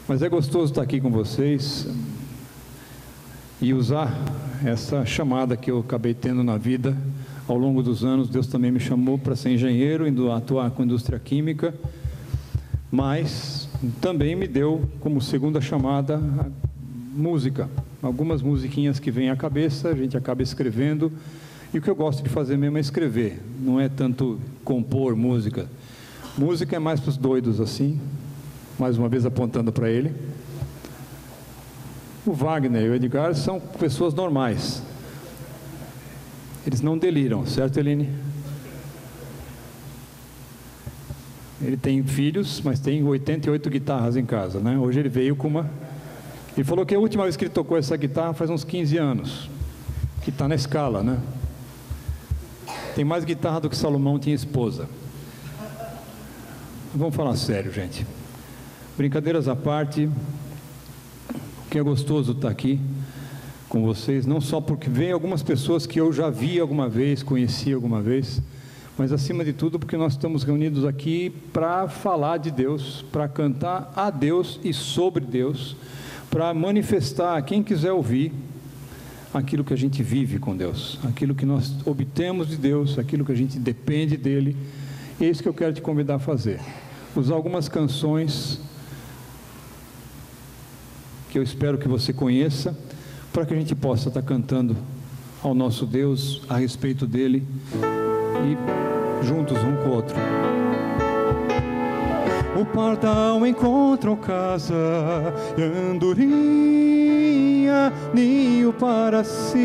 Mas é gostoso estar aqui com vocês e usar essa chamada que eu acabei tendo na vida ao longo dos anos. Deus também me chamou para ser engenheiro, indo atuar com indústria química, mas também me deu como segunda chamada a música. Algumas musiquinhas que vêm à cabeça, a gente acaba escrevendo, e o que eu gosto de fazer mesmo é escrever, não é tanto compor música. Música é mais para os doidos assim, mais uma vez apontando para ele. O Wagner e o Edgar são pessoas normais, eles não deliram, certo, Eline? Ele tem filhos, mas tem 88 guitarras em casa, né? Hoje ele veio com uma... Ele falou que a última vez que ele tocou essa guitarra faz uns 15 anos, que está na escala, né? Tem mais guitarra do que Salomão tinha esposa. Vamos falar sério, gente. Brincadeiras à parte, o que é gostoso estar aqui com vocês, não só porque vem algumas pessoas que eu já vi alguma vez, conheci alguma vez, mas acima de tudo porque nós estamos reunidos aqui para falar de Deus, para cantar a Deus e sobre Deus, para manifestar a quem quiser ouvir aquilo que a gente vive com Deus, aquilo que nós obtemos de Deus, aquilo que a gente depende dEle. É isso que eu quero te convidar a fazer. Usar algumas canções que eu espero que você conheça, para que a gente possa estar cantando ao nosso Deus, a respeito dEle, e juntos um com o outro. O pardal encontrou casa e andorinha ninho para si.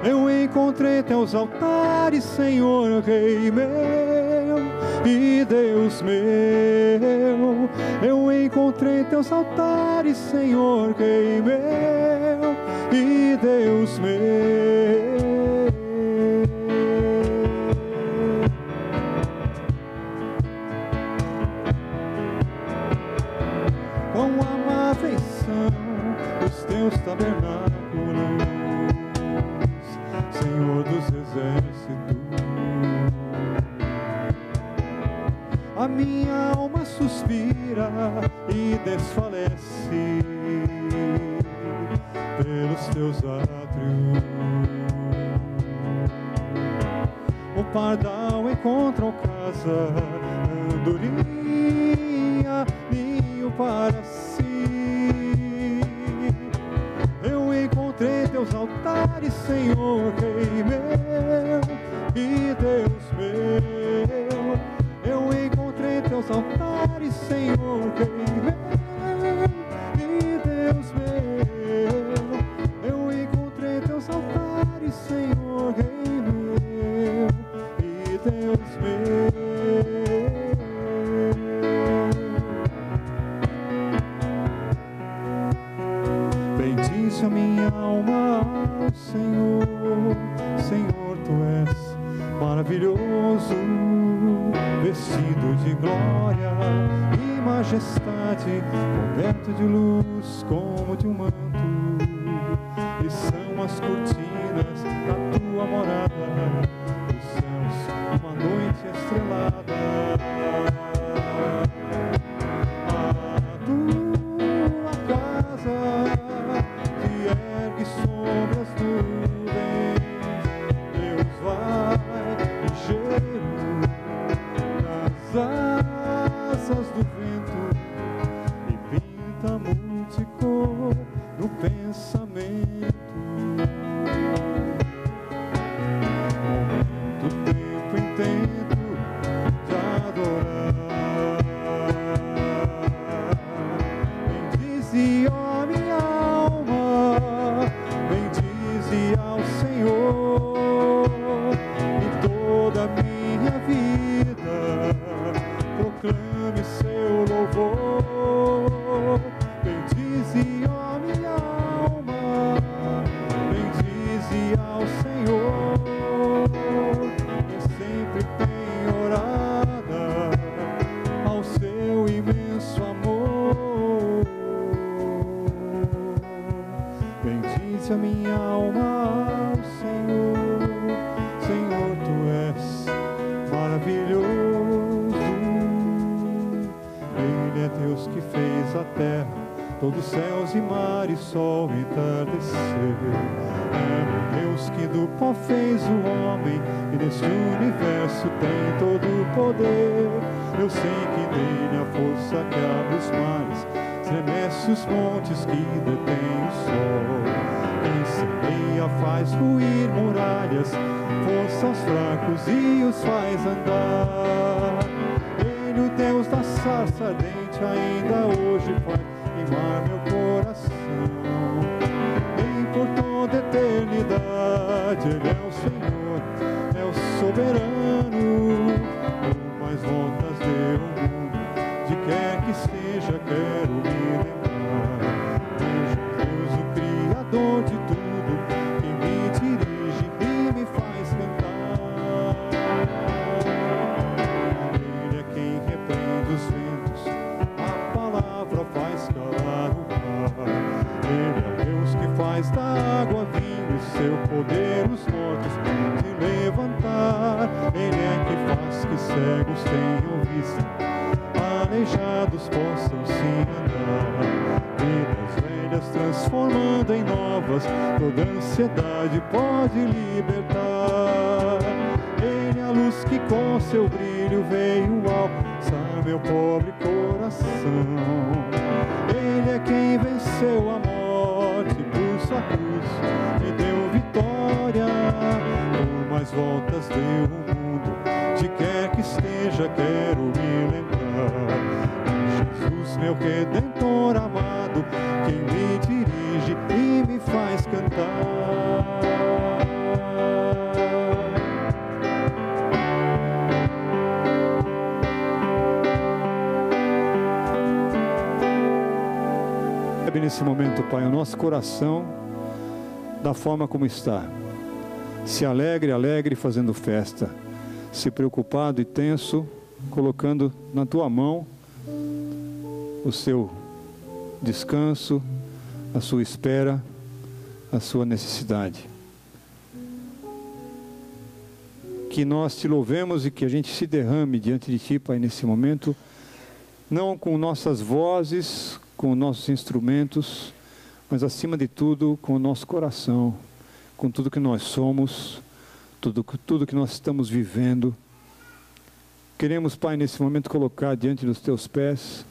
Eu encontrei teus altares, Senhor, Rei meu e Deus meu. Eu encontrei teus altares, Senhor, Rei meu e Deus meu. Quão amáveis são os teus tabernáculos, Senhor dos exércitos. A minha alma suspira e desfalece pelos teus átrios. O pardal encontrou casa, andorinha, ninho para si. Eu encontrei teus altares, Senhor, Rei meu e Deus meu. Eu encontrei teus altares, Senhor, Rei meu e Deus meu. Eu encontrei teus altares, Senhor, Rei meu e Deus meu. Bendize a minha alma ao Senhor. Senhor, tu és maravilhoso, vestido de glória e majestade, coberto de luz como de um manto, e são as cortinas da tua morada, os céus, uma noite estrelada. A tua casa te ergue sobre as nuvens, Deus vai encher asas do vento e pinta multicor no pensamento. Momento, tempo intento de adorar. Bendize, ó minha alma, bendize ao Senhor em toda a minha vida. Proclame seu louvor. Bendize, ó minha alma, bendize ao Senhor, que sempre tem orada ao seu imenso amor. Bendize a minha alma ao Senhor. Senhor, tu és maravilhoso. Deus que fez a terra, todos céus e mar e sol entardecer. É o Deus que do pó fez o homem e neste universo tem todo o poder. Eu sei que nele a força que abre os mares, estremece os montes que detém o sol. Quem semeia faz ruir muralhas, força aos fracos e os faz andar. Ele, o Deus da sarça ardente, ainda hoje faz queimar meu coração. Vem por toda a eternidade, Ele é o Senhor, é o soberano. Por mais voltas deu o mundo, de quer que seja, quero me lembrar. Vejo Deus, o Criador de tudo, que me dirige e me faz cantar. Ele é quem repreende os ventos, a palavra faz calar o mar. Ele é Deus que faz da água vinho, e seu poder os mortos se levantar. Ele é que faz que cegos tenham vista, aleijados possam se andar. Vidas velhas transformando em novas, toda ansiedade pode libertar. Ele é a luz que com seu brilho veio alçar meu pobre coração. Ele é quem venceu a morte por sua cruz, me deu vitória. Por mais voltas deu o mundo, de quer que esteja, quero me lembrar. Jesus, meu Redentor amado, quem me dirige e me faz cantar. Nesse momento, Pai, o nosso coração da forma como está. Se alegre, alegre, fazendo festa. Se preocupado e tenso, colocando na tua mão o seu descanso, a sua espera, a sua necessidade. Que nós te louvemos e que a gente se derrame diante de ti, Pai, nesse momento, não com nossas vozes, com nossos instrumentos, mas acima de tudo com o nosso coração, com tudo que nós somos, tudo que nós estamos vivendo. Queremos, Pai, nesse momento colocar diante dos teus pés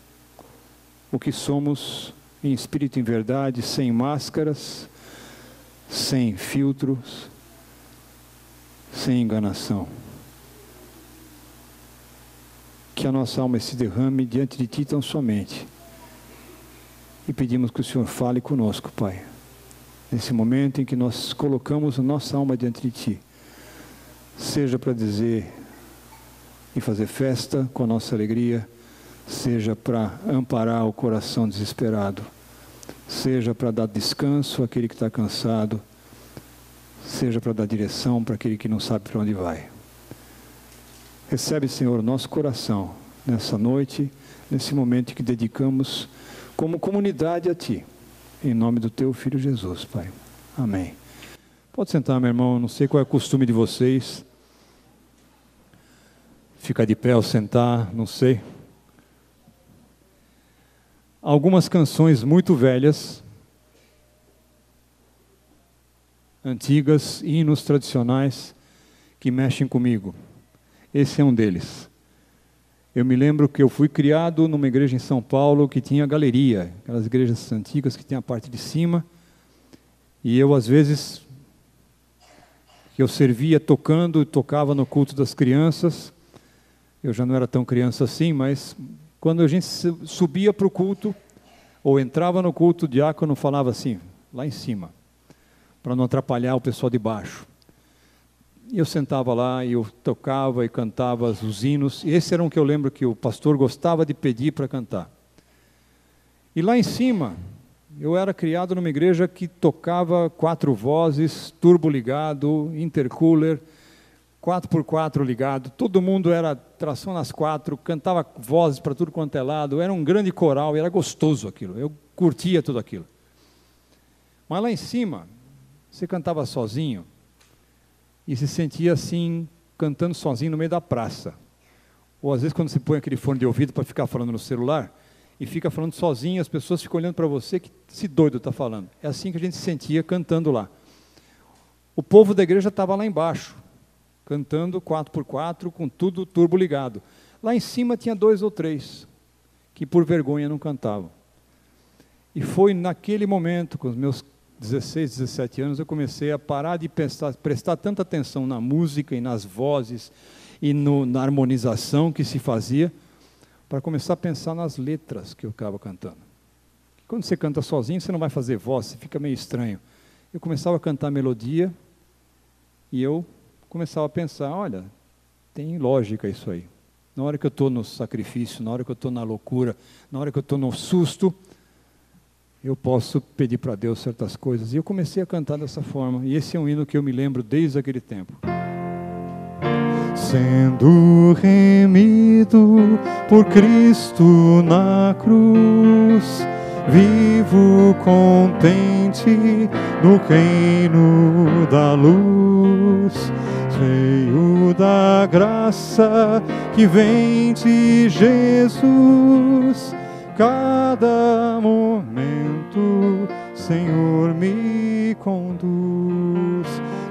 o que somos em espírito e em verdade, sem máscaras, sem filtros, sem enganação. Que a nossa alma se derrame diante de ti tão somente. E pedimos que o Senhor fale conosco, Pai, nesse momento em que nós colocamos a nossa alma diante de ti, seja para dizer e fazer festa com a nossa alegria, seja para amparar o coração desesperado, seja para dar descanso àquele que está cansado, seja para dar direção para aquele que não sabe para onde vai. Recebe, Senhor, nosso coração nessa noite, nesse momento que dedicamos como comunidade a ti, em nome do teu Filho Jesus, Pai. Amém. Pode sentar, meu irmão, não sei qual é o costume de vocês, ficar de pé ou sentar, não sei. Algumas canções muito velhas, antigas, hinos tradicionais, que mexem comigo. Esse é um deles. Eu me lembro que eu fui criado numa igreja em São Paulo que tinha galeria, aquelas igrejas antigas que tem a parte de cima, e eu às vezes, eu servia tocando, tocava no culto das crianças, eu já não era tão criança assim, mas quando a gente subia para o culto, ou entrava no culto, o diácono falava assim, lá em cima, para não atrapalhar o pessoal de baixo. E eu sentava lá e eu tocava e cantava os hinos. E esse era um que eu lembro que o pastor gostava de pedir para cantar. E lá em cima, eu era criado numa igreja que tocava 4 vozes, turbo ligado, intercooler, 4x4 ligado. Todo mundo era tração nas 4, cantava vozes para tudo quanto é lado. Era um grande coral e era gostoso aquilo. Eu curtia tudo aquilo. Mas lá em cima, você cantava sozinho. E se sentia assim, cantando sozinho no meio da praça. Ou às vezes quando você põe aquele fone de ouvido para ficar falando no celular, e fica falando sozinho, as pessoas ficam olhando para você, que esse doido está falando. É assim que a gente se sentia cantando lá. O povo da igreja estava lá embaixo, cantando 4x4, com tudo turbo ligado. Lá em cima tinha 2 ou 3, que por vergonha não cantavam. E foi naquele momento, com os meus 16, 17 anos, eu comecei a parar de prestar tanta atenção na música e nas vozes e na harmonização que se fazia, para começar a pensar nas letras que eu estava cantando. Quando você canta sozinho, você não vai fazer voz, você fica meio estranho. Eu começava a cantar melodia e eu começava a pensar, olha, tem lógica isso aí. Na hora que eu estou no sacrifício, na hora que eu estou na loucura, na hora que eu estou no susto, eu posso pedir para Deus certas coisas. E eu comecei a cantar dessa forma. E esse é um hino que eu me lembro desde aquele tempo. Sendo remido por Cristo na cruz, vivo contente no reino da luz, cheio da graça que vem de Jesus. Cada momento, Senhor, me conduz.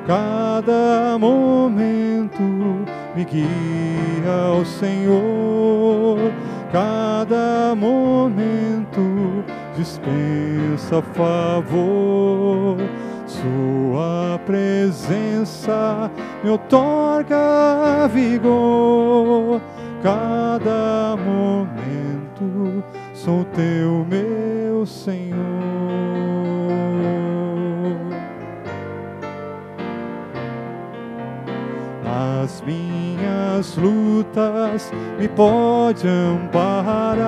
Cada momento me guia ao Senhor. Cada momento dispensa favor. Sua presença me outorga vigor. Cada momento sou teu, meu Senhor. As minhas lutas me pode amparar,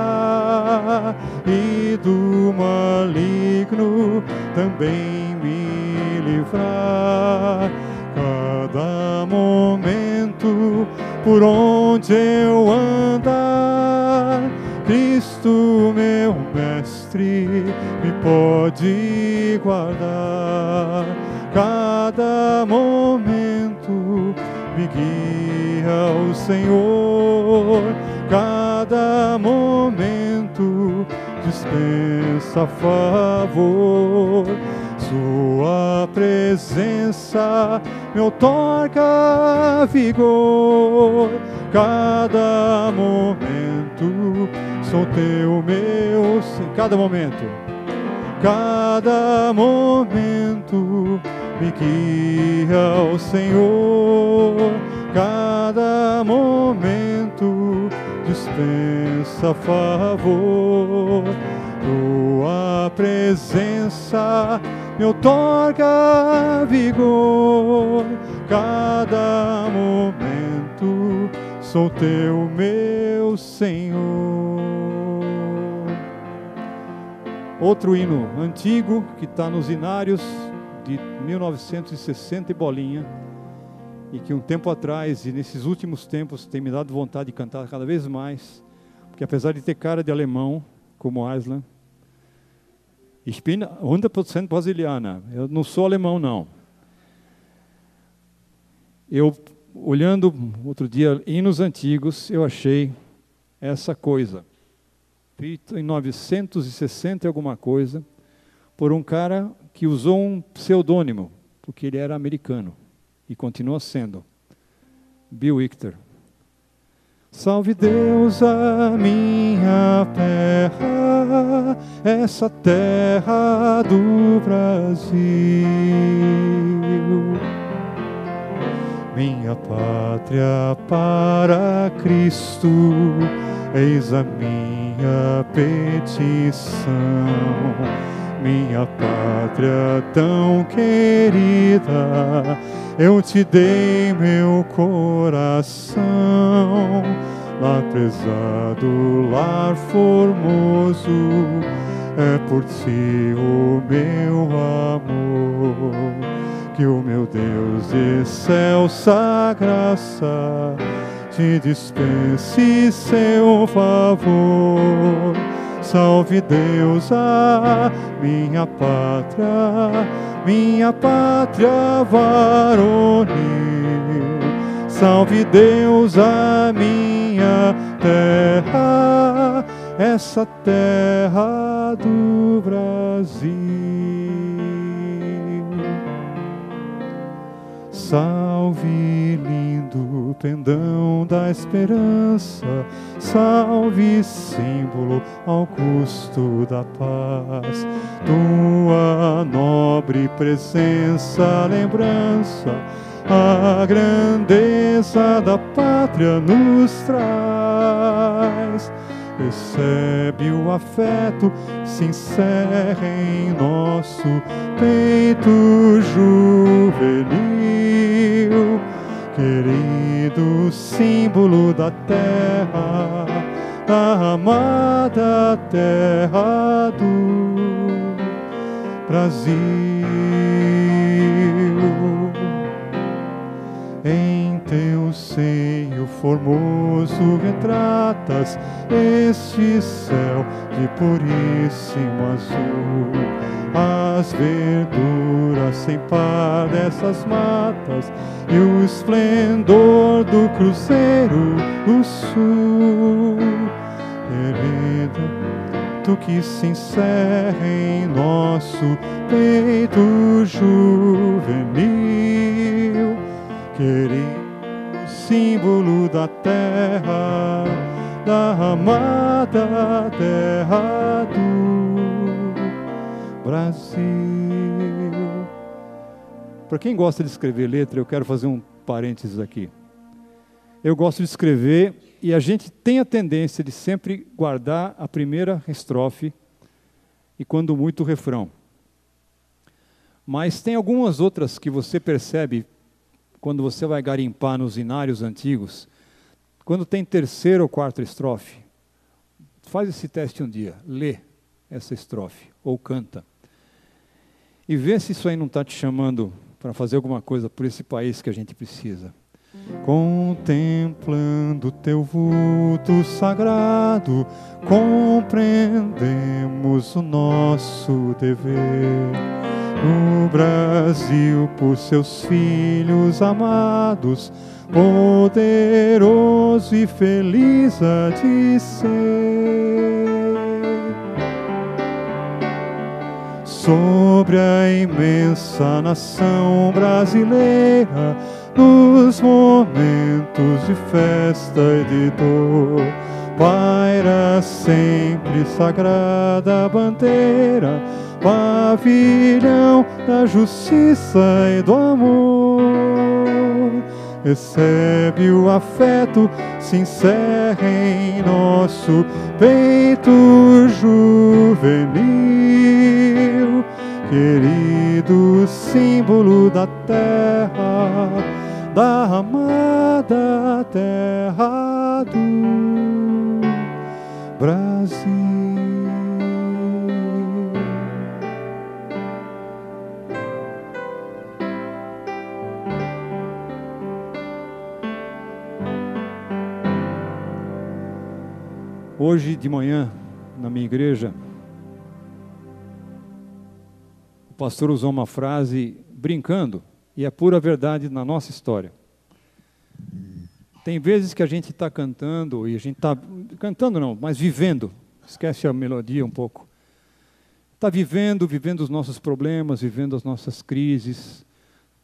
e do maligno também me livrar. Cada momento por onde eu andar, Cristo, meu mestre, me pode guardar. Cada momento me guia ao Senhor. Cada momento dispensa favor. Sua presença me outorga vigor. Cada momento sou teu, meu Senhor. Cada momento me guia ao Senhor. Cada momento dispensa favor. Tua presença me outorga vigor. Cada momento sou teu, meu Senhor. Outro hino antigo que está nos hinários de 1960 e bolinha, e que um tempo atrás e nesses últimos tempos tem me dado vontade de cantar cada vez mais, porque apesar de ter cara de alemão, como Aslan, ich bin 100% brasiliana, eu não sou alemão não. Eu, olhando outro dia hinos antigos, eu achei essa coisa, feito em 960 e alguma coisa, por um cara que usou um pseudônimo, porque ele era americano, e continua sendo, Bill Victor. Salve Deus a minha terra, essa terra do Brasil, minha pátria para Cristo, eis a minha petição. Minha pátria tão querida, eu te dei meu coração. Lar prezado, lar formoso, é por ti o meu amor. Que o meu Deus de excelsa graça te dispense seu favor. Salve Deus a minha pátria varonil. Salve Deus a minha terra, essa terra do Brasil. Salve, lindo pendão da esperança, salve, símbolo ao custo da paz. Tua nobre presença, lembrança, a grandeza da pátria nos traz. Recebe o afeto, se encerra em nosso peito juvenil, querido símbolo da terra, da amada terra do Brasil. Em teu seio formoso retratas este céu de puríssimo azul, as verduras sem par dessas matas e o esplendor do cruzeiro do sul. Hereda tu que se encerra em nosso peito juvenil, querido símbolo da terra, da amada terra do Brasil. Para quem gosta de escrever letra, eu quero fazer um parênteses aqui. Eu gosto de escrever e a gente tem a tendência de sempre guardar a primeira estrofe e, quando muito, o refrão. Mas tem algumas outras que você percebe quando você vai garimpar nos inários antigos, quando tem terceira ou quarta estrofe. Faz esse teste um dia, lê essa estrofe ou canta e vê se isso aí não está te chamando para fazer alguma coisa por esse país que a gente precisa. Contemplando teu vulto sagrado, compreendemos o nosso dever. No Brasil, por seus filhos amados, poderoso e feliz há de ser. Sobre a imensa nação brasileira, nos momentos de festa e de dor, paira sempre sagrada bandeira, pavilhão da justiça e do amor. Recebe o afeto, se encerra em nosso peito juvenil, querido símbolo da terra, da amada terra do Brasil. Hoje de manhã, na minha igreja, o pastor usou uma frase brincando, e é pura verdade na nossa história. Tem vezes que a gente está cantando, e a gente está cantando não, mas vivendo, esquece a melodia um pouco. Está vivendo os nossos problemas, vivendo as nossas crises,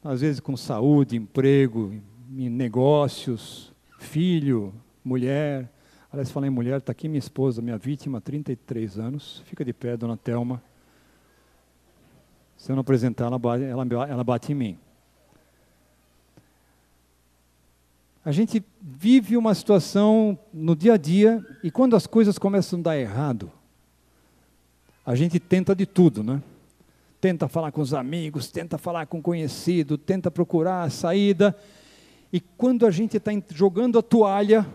às vezes com saúde, emprego, negócios, filho, mulher. Aliás, falar em mulher, está aqui minha esposa, minha vítima, 33 anos, fica de pé, dona Thelma. Se eu não apresentar, ela bate em mim. A gente vive uma situação no dia a dia, e quando as coisas começam a dar errado, a gente tenta de tudo, né? Tenta falar com os amigos, tenta falar com o conhecido, tenta procurar a saída, e quando a gente está jogando a toalha,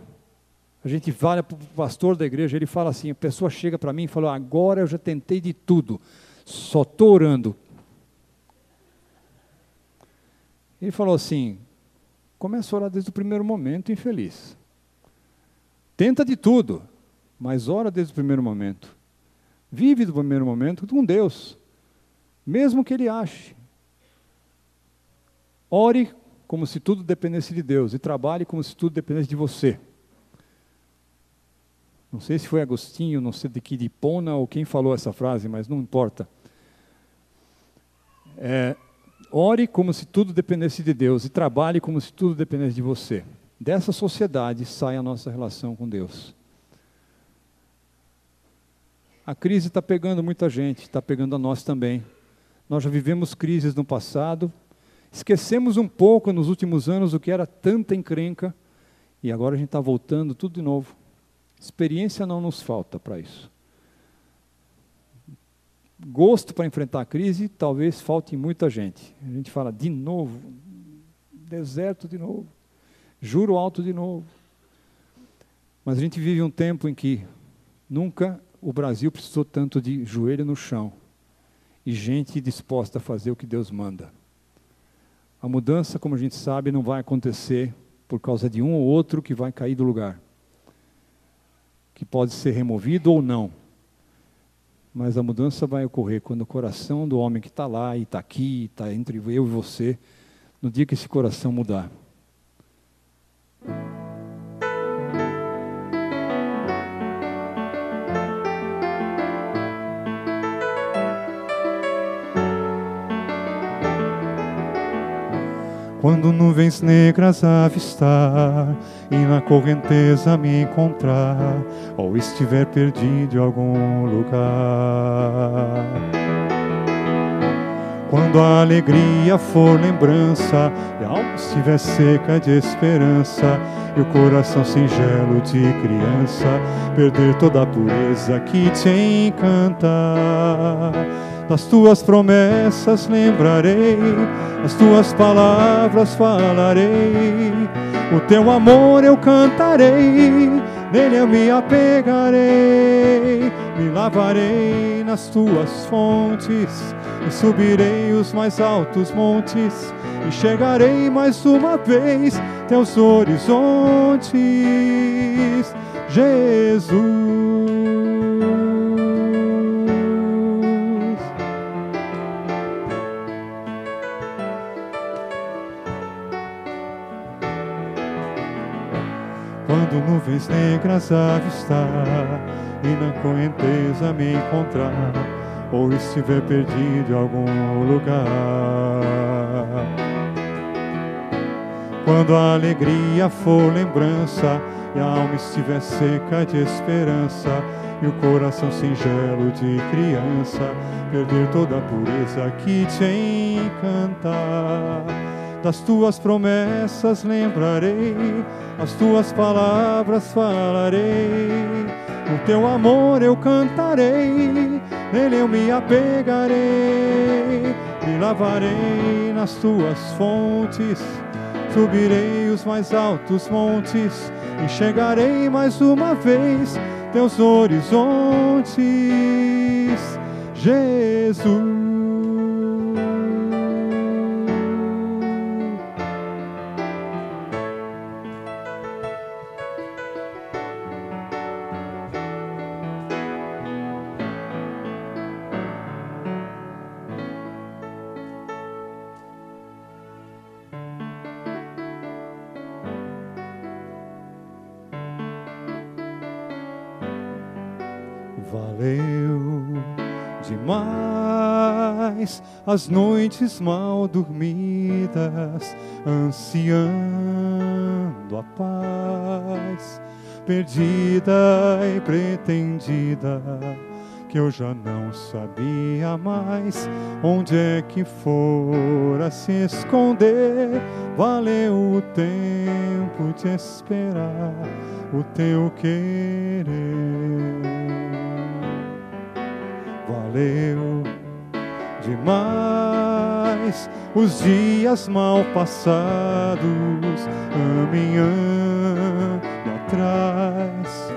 a gente vai para o pastor da igreja, ele fala assim, a pessoa chega para mim e fala, agora eu já tentei de tudo, só estou orando. Ele falou assim, começa a orar desde o primeiro momento, infeliz. Tenta de tudo, mas ora desde o primeiro momento. Vive do primeiro momento com Deus, mesmo que Ele ache. Ore como se tudo dependesse de Deus, e trabalhe como se tudo dependesse de você. Não sei se foi Agostinho, não sei de que de Hipona ou quem falou essa frase, mas não importa. Ore como se tudo dependesse de Deus e trabalhe como se tudo dependesse de você. Dessa sociedade sai a nossa relação com Deus. A crise está pegando muita gente, está pegando a nós também. Nós já vivemos crises no passado, esquecemos um pouco nos últimos anos o que era tanta encrenca, e agora a gente está voltando tudo de novo. Experiência não nos falta para isso. Gosto para enfrentar a crise, talvez falte em muita gente. A gente fala de novo, deserto de novo, juro alto de novo. Mas a gente vive um tempo em que nunca o Brasil precisou tanto de joelho no chão e gente disposta a fazer o que Deus manda. A mudança, como a gente sabe, não vai acontecer por causa de um ou outro que vai cair do lugar, que pode ser removido ou não. Mas a mudança vai ocorrer quando o coração do homem que está lá e está aqui, está entre eu e você, no dia que esse coração mudar. Quando nuvens negras avistar e na correnteza me encontrar, ou estiver perdido em algum lugar. Quando a alegria for lembrança e a alma estiver seca de esperança e o coração singelo de criança perder toda a pureza que te encanta. Das tuas promessas lembrarei, as tuas palavras falarei, o teu amor eu cantarei, nele eu me apegarei, me lavarei nas tuas fontes, e subirei os mais altos montes, e chegarei mais uma vez teus horizontes, Jesus. Quando nuvens negras avistar e na correnteza me encontrar, ou estiver perdido em algum lugar. Quando a alegria for lembrança e a alma estiver seca de esperança e o coração singelo de criança perder toda a pureza que te encanta. Das tuas promessas lembrarei, as tuas palavras falarei, o teu amor eu cantarei, nele eu me apegarei, me lavarei nas tuas fontes, subirei os mais altos montes, e chegarei mais uma vez teus horizontes, Jesus. Valeu demais as noites mal dormidas, ansiando a paz, perdida e pretendida, que eu já não sabia mais onde é que fora se esconder. Valeu o tempo de esperar o teu querer. Valeu demais os dias mal passados, caminhando atrás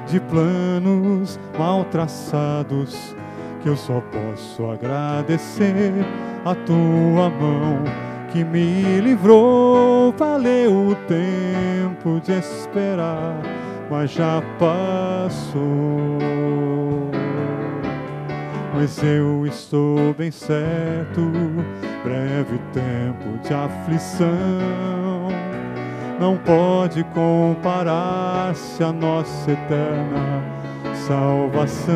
de planos mal traçados, que eu só posso agradecer a tua mão que me livrou. Valeu o tempo de esperar, mas já passou. Mas eu estou bem certo, breve tempo de aflição, não pode comparar-se à nossa eterna salvação.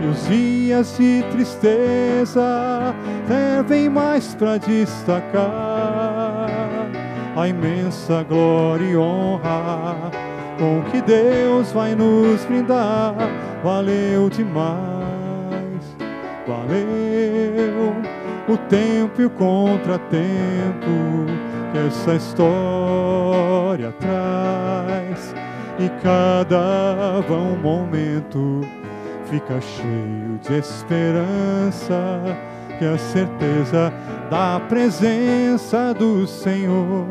E os dias de tristeza servem mais para destacar a imensa glória e honra com que Deus vai nos brindar. Valeu demais, valeu o tempo e o contratempo que essa história traz. E cada vão momento fica cheio de esperança, que a certeza da presença do Senhor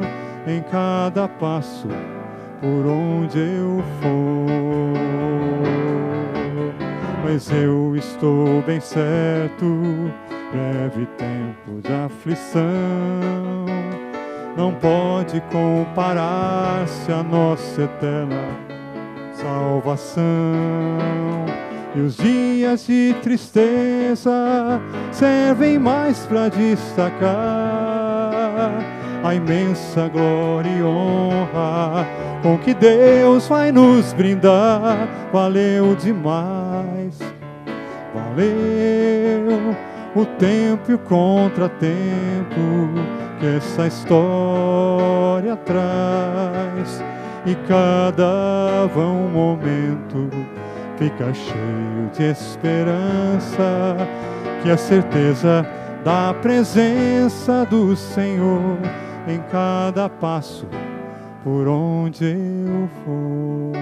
em cada passo por onde eu for. Mas eu estou bem certo, breve tempo de aflição não pode comparar-se à nossa eterna salvação. E os dias de tristeza servem mais para destacar a imensa glória e honra com que Deus vai nos brindar. Valeu demais, valeu o tempo e o contratempo que essa história traz. E cada vão momento fica cheio de esperança, que a certeza da presença do Senhor em cada passo por onde eu for.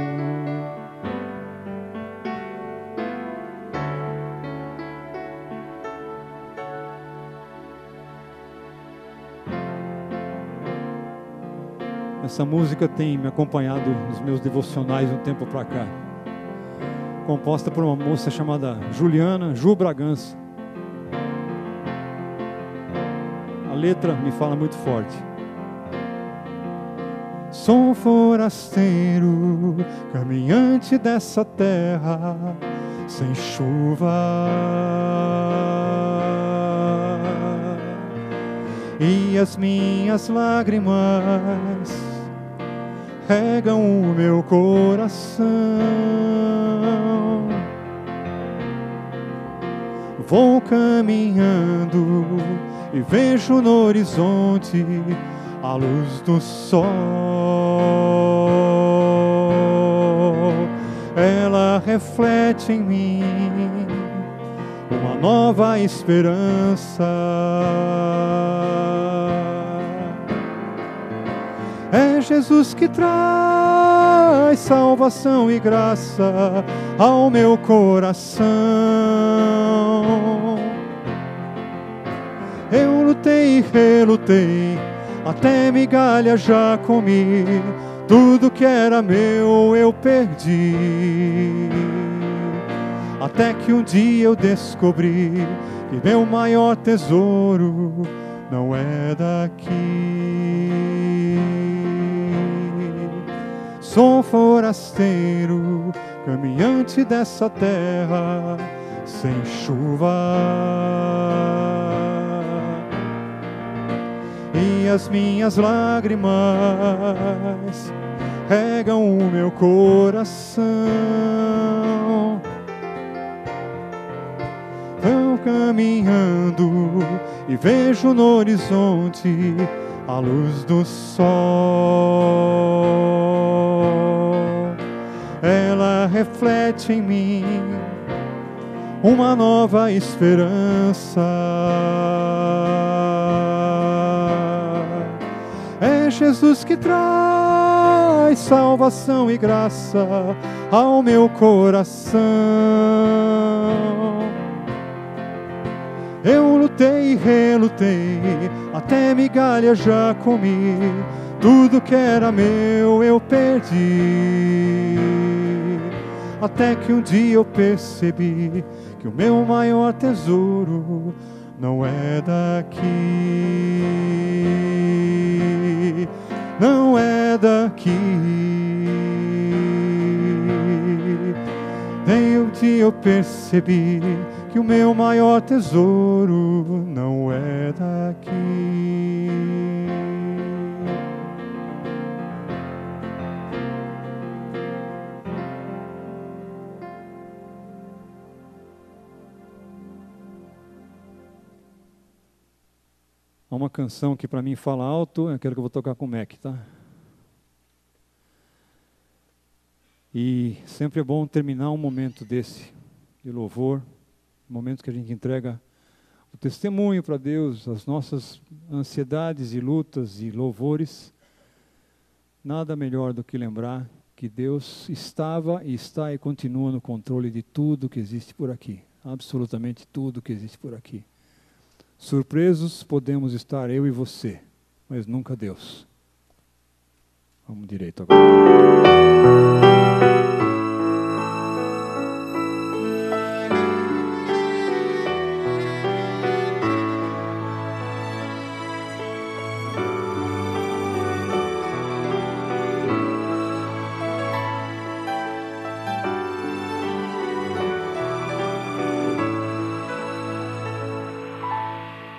Essa música tem me acompanhado nos meus devocionais um tempo para cá. Composta por uma moça chamada Juliana Ju Bragança. A letra me fala muito forte. Sou forasteiro, caminhante dessa terra, sem chuva, e as minhas lágrimas regam o meu coração. Vou caminhando e vejo no horizonte a luz do sol. Ela reflete em mim uma nova esperança. É Jesus que traz salvação e graça ao meu coração. Eu lutei e relutei, até migalha já comi, tudo que era meu eu perdi. Até que um dia eu descobri que meu maior tesouro não é daqui. Sou forasteiro, caminhante dessa terra, sem chuva, e as minhas lágrimas regam o meu coração. Vou caminhando e vejo no horizonte a luz do sol. Ela reflete em mim uma nova esperança. É Jesus que traz salvação e graça ao meu coração. Eu lutei e relutei, até migalha já comi, tudo que era meu eu perdi. Até que um dia eu percebi que o meu maior tesouro não é daqui, não é daqui. Nem um dia eu percebi que o meu maior tesouro não é daqui. Há uma canção que para mim fala alto, é aquela que eu vou tocar com o Mac, tá? E sempre é bom terminar um momento desse, de louvor, momento que a gente entrega o testemunho para Deus, as nossas ansiedades e lutas e louvores. Nada melhor do que lembrar que Deus estava e está e continua no controle de tudo que existe por aqui. Absolutamente tudo que existe por aqui. Surpresos podemos estar eu e você, mas nunca Deus. Vamos direito agora.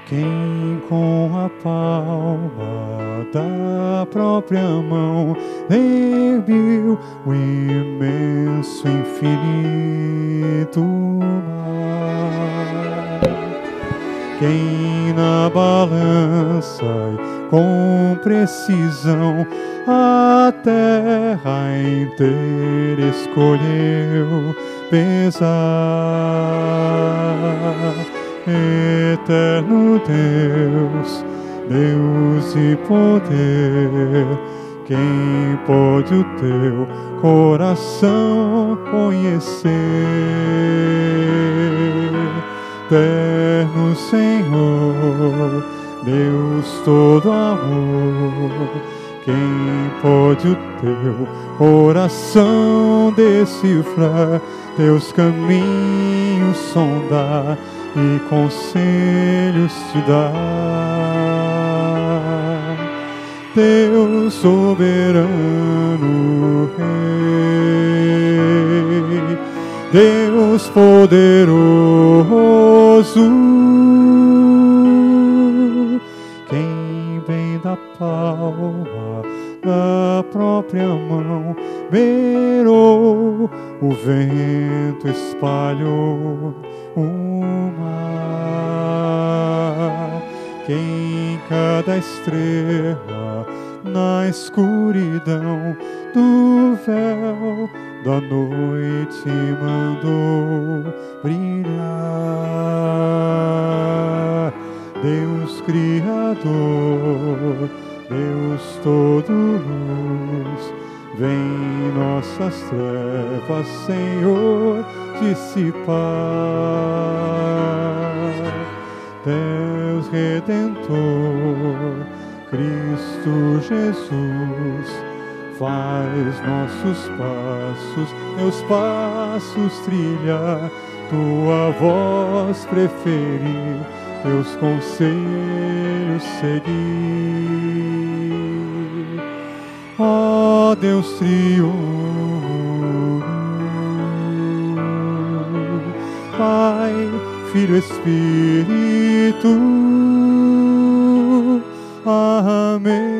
Quem com a palma da própria mão ergueu o imenso infinito mar. Quem na balança e com precisão a terra inteira escolheu pesar. Eterno Deus, Deus e poder, quem pode o teu coração conhecer? Eterno Senhor, Deus todo amor, quem pode o teu coração decifrar, teus caminhos sondar e conselhos te dar. Deus soberano Rei, Deus poderoso, quem vem da palma da própria mão beirou o vento, espalhou o mar, quem cada estrela na escuridão do véu da noite mandou brilhar. Deus Criador, Deus todo luz, vem nossas trevas, Senhor, dissipar. Deus Redentor, Cristo Jesus, faz nossos passos, meus passos trilhar, tua voz preferir, teus conselhos seguir. Ó Deus triunfo, Pai, Filho, Espírito, amém.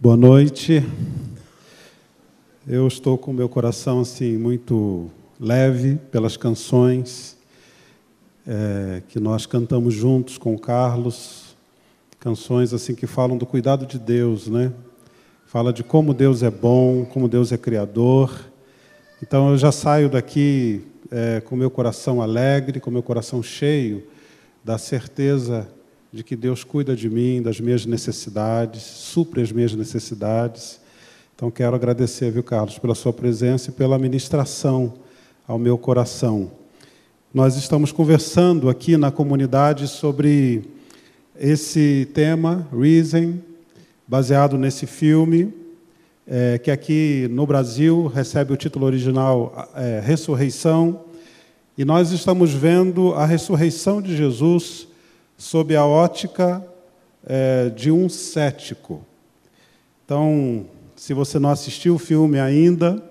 Boa noite. Eu estou com o meu coração assim muito leve pelas canções que nós cantamos juntos com o Carlos, canções assim que falam do cuidado de Deus, né? fala de como Deus é bom, como Deus é criador. Então eu já saio daqui com meu coração alegre, com meu coração cheio da certeza de que Deus cuida de mim, das minhas necessidades, supre as minhas necessidades. Então quero agradecer, viu, Carlos, pela sua presença e pela ministração ao meu coração. Nós estamos conversando aqui na comunidade sobre esse tema, Risen, baseado nesse filme, que aqui no Brasil recebe o título original Ressurreição, e nós estamos vendo a ressurreição de Jesus sob a ótica de um cético. Então, se você não assistiu o filme ainda,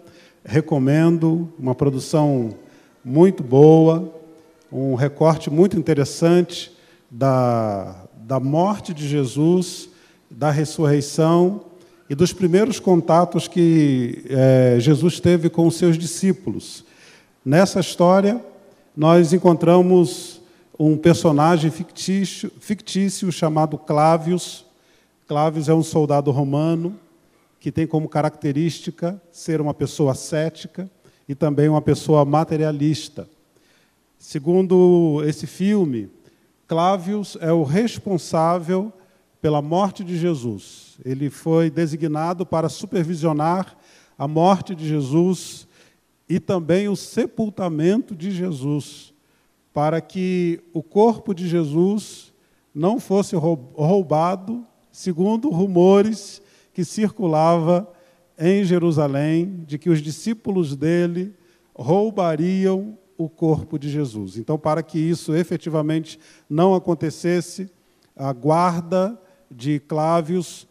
recomendo, uma produção muito boa, um recorte muito interessante da morte de Jesus, da ressurreição e dos primeiros contatos que Jesus teve com os seus discípulos. Nessa história, nós encontramos um personagem fictício chamado Clávios. Clávios é um soldado romano que tem como característica ser uma pessoa cética e também uma pessoa materialista. Segundo esse filme, Clávios é o responsável pela morte de Jesus. Ele foi designado para supervisionar a morte de Jesus e também o sepultamento de Jesus, para que o corpo de Jesus não fosse roubado, segundo rumores que circulava em Jerusalém, de que os discípulos dele roubariam o corpo de Jesus. Então, para que isso efetivamente não acontecesse, a guarda de Clávios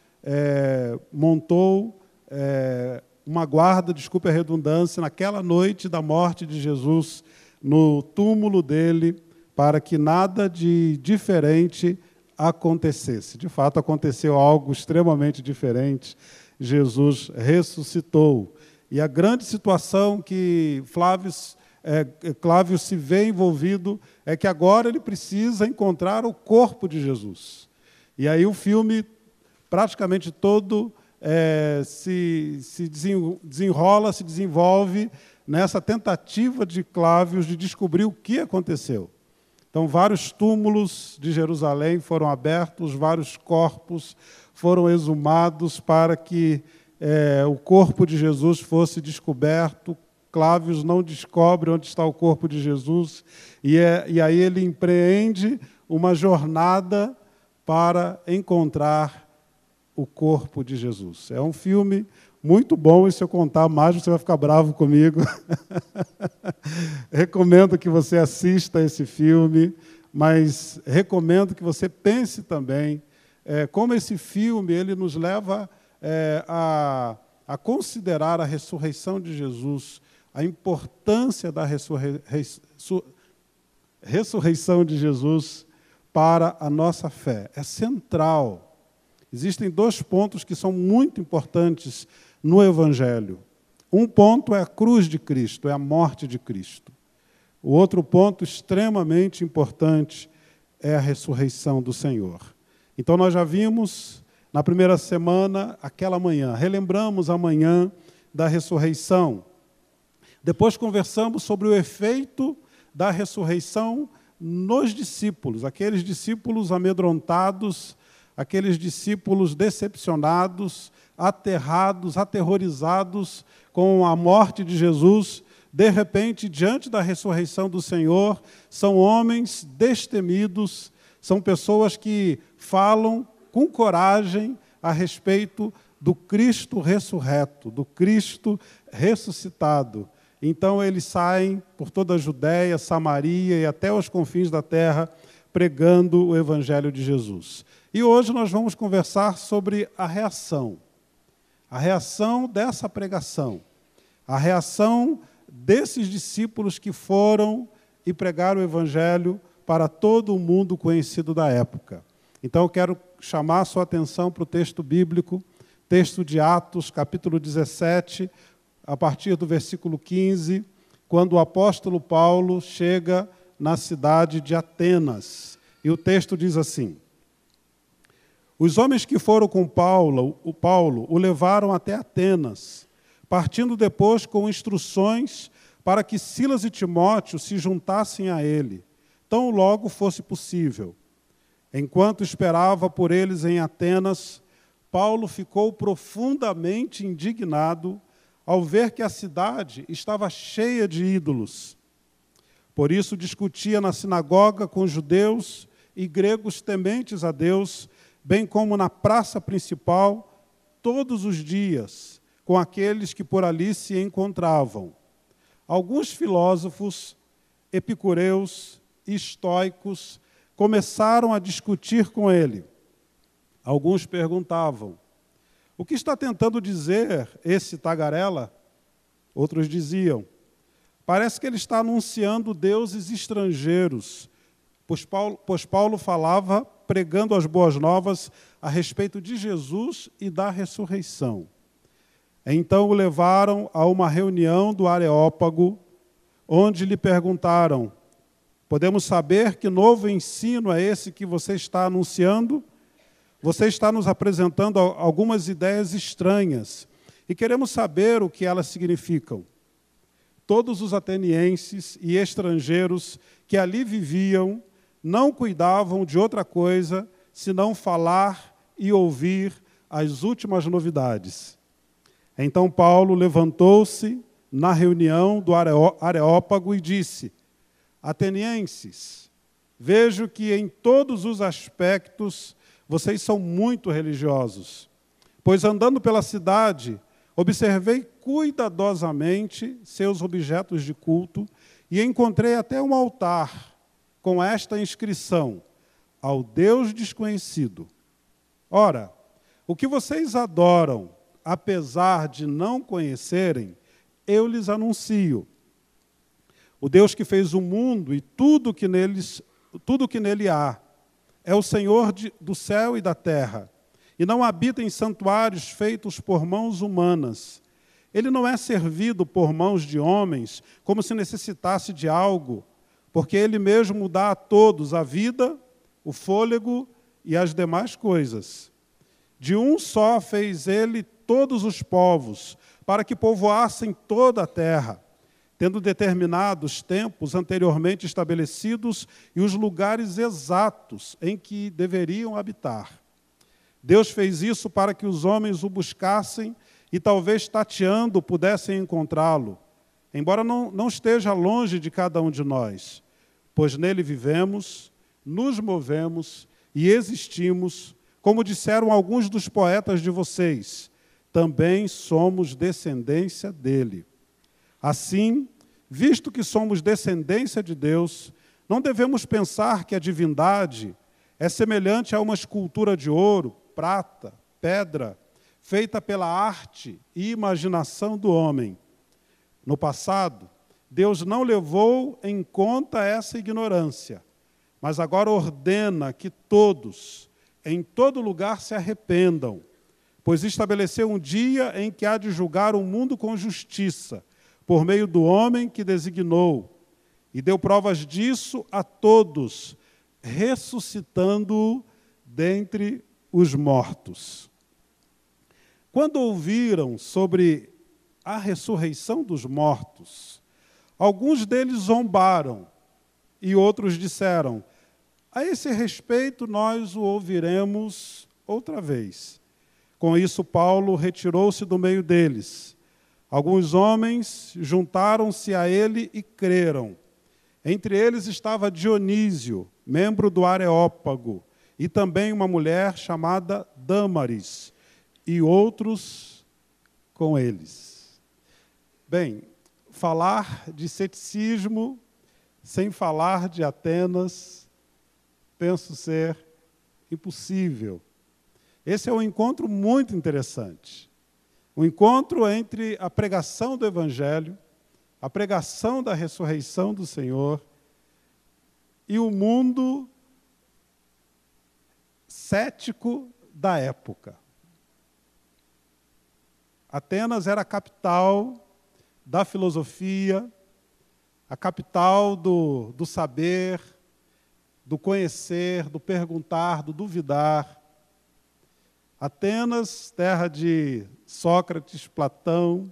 montou uma guarda, desculpe a redundância, naquela noite da morte de Jesus, no túmulo dele, para que nada de diferente acontecesse. De fato, aconteceu algo extremamente diferente. Jesus ressuscitou. E a grande situação que Clávios se vê envolvido é que agora ele precisa encontrar o corpo de Jesus. E aí o filme praticamente todo se desenrola, se desenvolve nessa tentativa de Clávios de descobrir o que aconteceu. Então, vários túmulos de Jerusalém foram abertos, vários corpos foram exumados para que o corpo de Jesus fosse descoberto. Clávios não descobre onde está o corpo de Jesus, e aí ele empreende uma jornada para encontrar o corpo de Jesus. É um filme muito bom, e se eu contar mais, você vai ficar bravo comigo. Recomendo que você assista esse filme, mas recomendo que você pense também como esse filme ele nos leva a considerar a ressurreição de Jesus, a importância da ressurreição de Jesus para a nossa fé. É central. Existem dois pontos que são muito importantes no Evangelho. Um ponto é a cruz de Cristo, é a morte de Cristo. O outro ponto extremamente importante é a ressurreição do Senhor. Então, nós já vimos na primeira semana aquela manhã, relembramos a manhã da ressurreição. Depois conversamos sobre o efeito da ressurreição nos discípulos, aqueles discípulos amedrontados, aqueles discípulos decepcionados, aterrados, aterrorizados com a morte de Jesus. De repente, diante da ressurreição do Senhor, são homens destemidos, são pessoas que falam com coragem a respeito do Cristo ressurreto, do Cristo ressuscitado. Então, eles saem por toda a Judéia, Samaria e até os confins da terra, pregando o Evangelho de Jesus. E hoje nós vamos conversar sobre a reação dessa pregação, a reação desses discípulos que foram e pregaram o Evangelho para todo o mundo conhecido da época. Então, eu quero chamar a sua atenção para o texto bíblico, texto de Atos, capítulo 17, a partir do versículo 15, quando o apóstolo Paulo chega na cidade de Atenas. E o texto diz assim: Os homens que foram com Paulo o levaram até Atenas, partindo depois com instruções para que Silas e Timóteo se juntassem a ele, tão logo fosse possível. Enquanto esperava por eles em Atenas, Paulo ficou profundamente indignado ao ver que a cidade estava cheia de ídolos. Por isso discutia na sinagoga com judeus e gregos tementes a Deus, bem como na praça principal, todos os dias, com aqueles que por ali se encontravam. Alguns filósofos, epicureus e estoicos começaram a discutir com ele. Alguns perguntavam: o que está tentando dizer esse tagarela? Outros diziam: parece que ele está anunciando deuses estrangeiros, pois Paulo falava pregando as boas novas a respeito de Jesus e da ressurreição. Então o levaram a uma reunião do Areópago, onde lhe perguntaram: podemos saber que novo ensino é esse que você está anunciando? Você está nos apresentando algumas ideias estranhas e queremos saber o que elas significam. Todos os atenienses e estrangeiros que ali viviam não cuidavam de outra coisa senão falar e ouvir as últimas novidades. Então Paulo levantou-se na reunião do Areópago e disse: atenienses, vejo que em todos os aspectos vocês são muito religiosos, pois andando pela cidade, observei cuidadosamente seus objetos de culto e encontrei até um altar com esta inscrição: ao Deus desconhecido. Ora, o que vocês adoram, apesar de não conhecerem, eu lhes anuncio. O Deus que fez o mundo e tudo que nele há, é o Senhor do céu e da terra, e não habita em santuários feitos por mãos humanas. Ele não é servido por mãos de homens, como se necessitasse de algo, porque Ele mesmo dá a todos a vida, o fôlego e as demais coisas. De um só fez Ele todos os povos, para que povoassem toda a terra, tendo determinado os tempos anteriormente estabelecidos e os lugares exatos em que deveriam habitar. Deus fez isso para que os homens o buscassem e talvez tateando pudessem encontrá-lo, embora não esteja longe de cada um de nós, pois nele vivemos, nos movemos e existimos, como disseram alguns dos poetas de vocês, também somos descendência dele. Assim, visto que somos descendência de Deus, não devemos pensar que a divindade é semelhante a uma escultura de ouro, prata, pedra, feita pela arte e imaginação do homem. No passado, Deus não levou em conta essa ignorância, mas agora ordena que todos, em todo lugar, se arrependam, pois estabeleceu um dia em que há de julgar o mundo com justiça, por meio do homem que designou, e deu provas disso a todos, ressuscitando-o dentre os mortos. Quando ouviram sobre a ressurreição dos mortos, alguns deles zombaram, e outros disseram: a esse respeito nós o ouviremos outra vez. Com isso, Paulo retirou-se do meio deles. Alguns homens juntaram-se a ele e creram. Entre eles estava Dionísio, membro do Areópago, e também uma mulher chamada Dâmaris, e outros com eles. Bem, falar de ceticismo sem falar de Atenas, penso ser impossível. Esse é um encontro muito interessante. Um encontro entre a pregação do Evangelho, a pregação da ressurreição do Senhor e o mundo cético da época. Atenas era a capital da filosofia, a capital do saber, do conhecer, do perguntar, do duvidar. Atenas, terra de Sócrates, Platão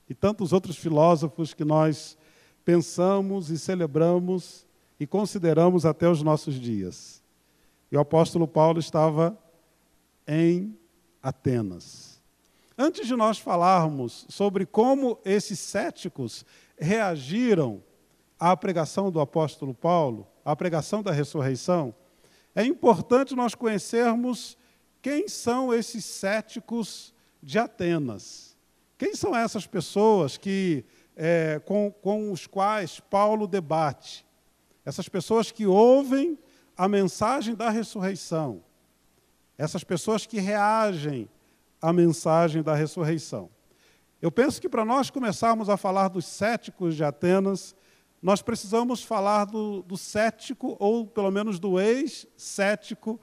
e tantos outros filósofos que nós pensamos e celebramos e consideramos até os nossos dias. E o apóstolo Paulo estava em Atenas. Antes de nós falarmos sobre como esses céticos reagiram à pregação do apóstolo Paulo, à pregação da ressurreição, é importante nós conhecermos quem são esses céticos de Atenas. Quem são essas pessoas com os quais Paulo debate? Essas pessoas que ouvem a mensagem da ressurreição. Essas pessoas que reagem à mensagem da ressurreição. Eu penso que para nós começarmos a falar dos céticos de Atenas, nós precisamos falar do cético, ou pelo menos do ex-cético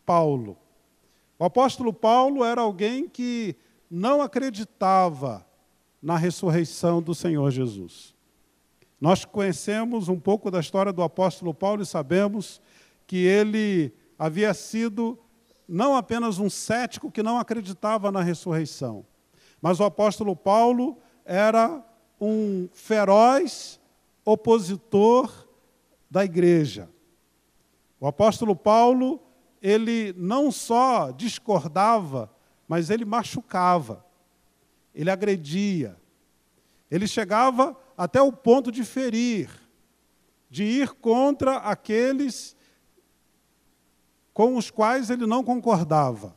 Paulo. O apóstolo Paulo era alguém que não acreditava na ressurreição do Senhor Jesus. Nós conhecemos um pouco da história do apóstolo Paulo e sabemos que ele havia sido não apenas um cético que não acreditava na ressurreição, mas o apóstolo Paulo era um feroz opositor da igreja. O apóstolo Paulo, ele não só discordava, mas ele machucava, ele agredia, ele chegava até o ponto de ferir, de ir contra aqueles com os quais ele não concordava.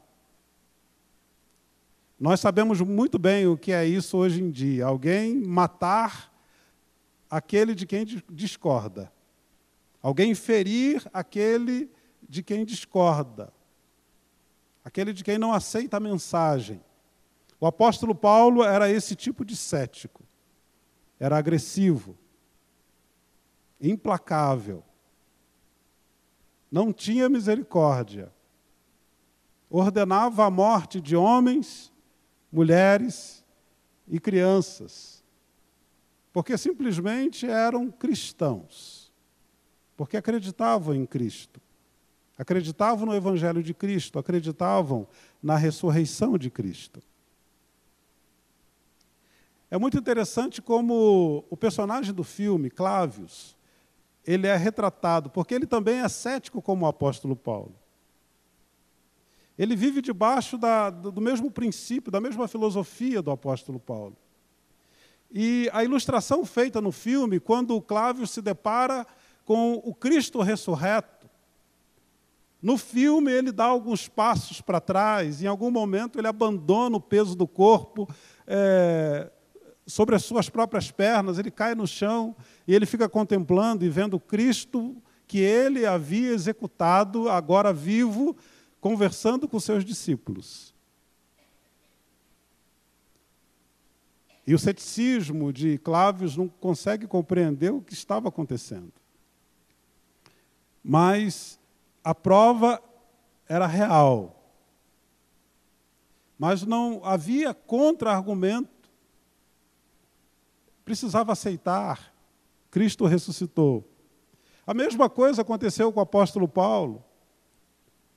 Nós sabemos muito bem o que é isso hoje em dia, alguém matar aquele de quem discorda, alguém ferir aquele de quem discorda, aquele de quem não aceita a mensagem. O apóstolo Paulo era esse tipo de cético, era agressivo, implacável, não tinha misericórdia, ordenava a morte de homens, mulheres e crianças, porque simplesmente eram cristãos, porque acreditavam em Cristo, acreditavam no Evangelho de Cristo, acreditavam na ressurreição de Cristo. É muito interessante como o personagem do filme, Clávius, ele é retratado, porque ele também é cético como o apóstolo Paulo. Ele vive debaixo do mesmo princípio, da mesma filosofia do apóstolo Paulo. E a ilustração feita no filme, quando o Clávius se depara com o Cristo ressurreto, no filme ele dá alguns passos para trás, em algum momento ele abandona o peso do corpo sobre as suas próprias pernas, ele cai no chão e ele fica contemplando e vendo Cristo que ele havia executado, agora vivo, conversando com seus discípulos. E o ceticismo de Clávius não consegue compreender o que estava acontecendo. Mas a prova era real. Mas não havia contra-argumento. Precisava aceitar. Cristo ressuscitou. A mesma coisa aconteceu com o apóstolo Paulo.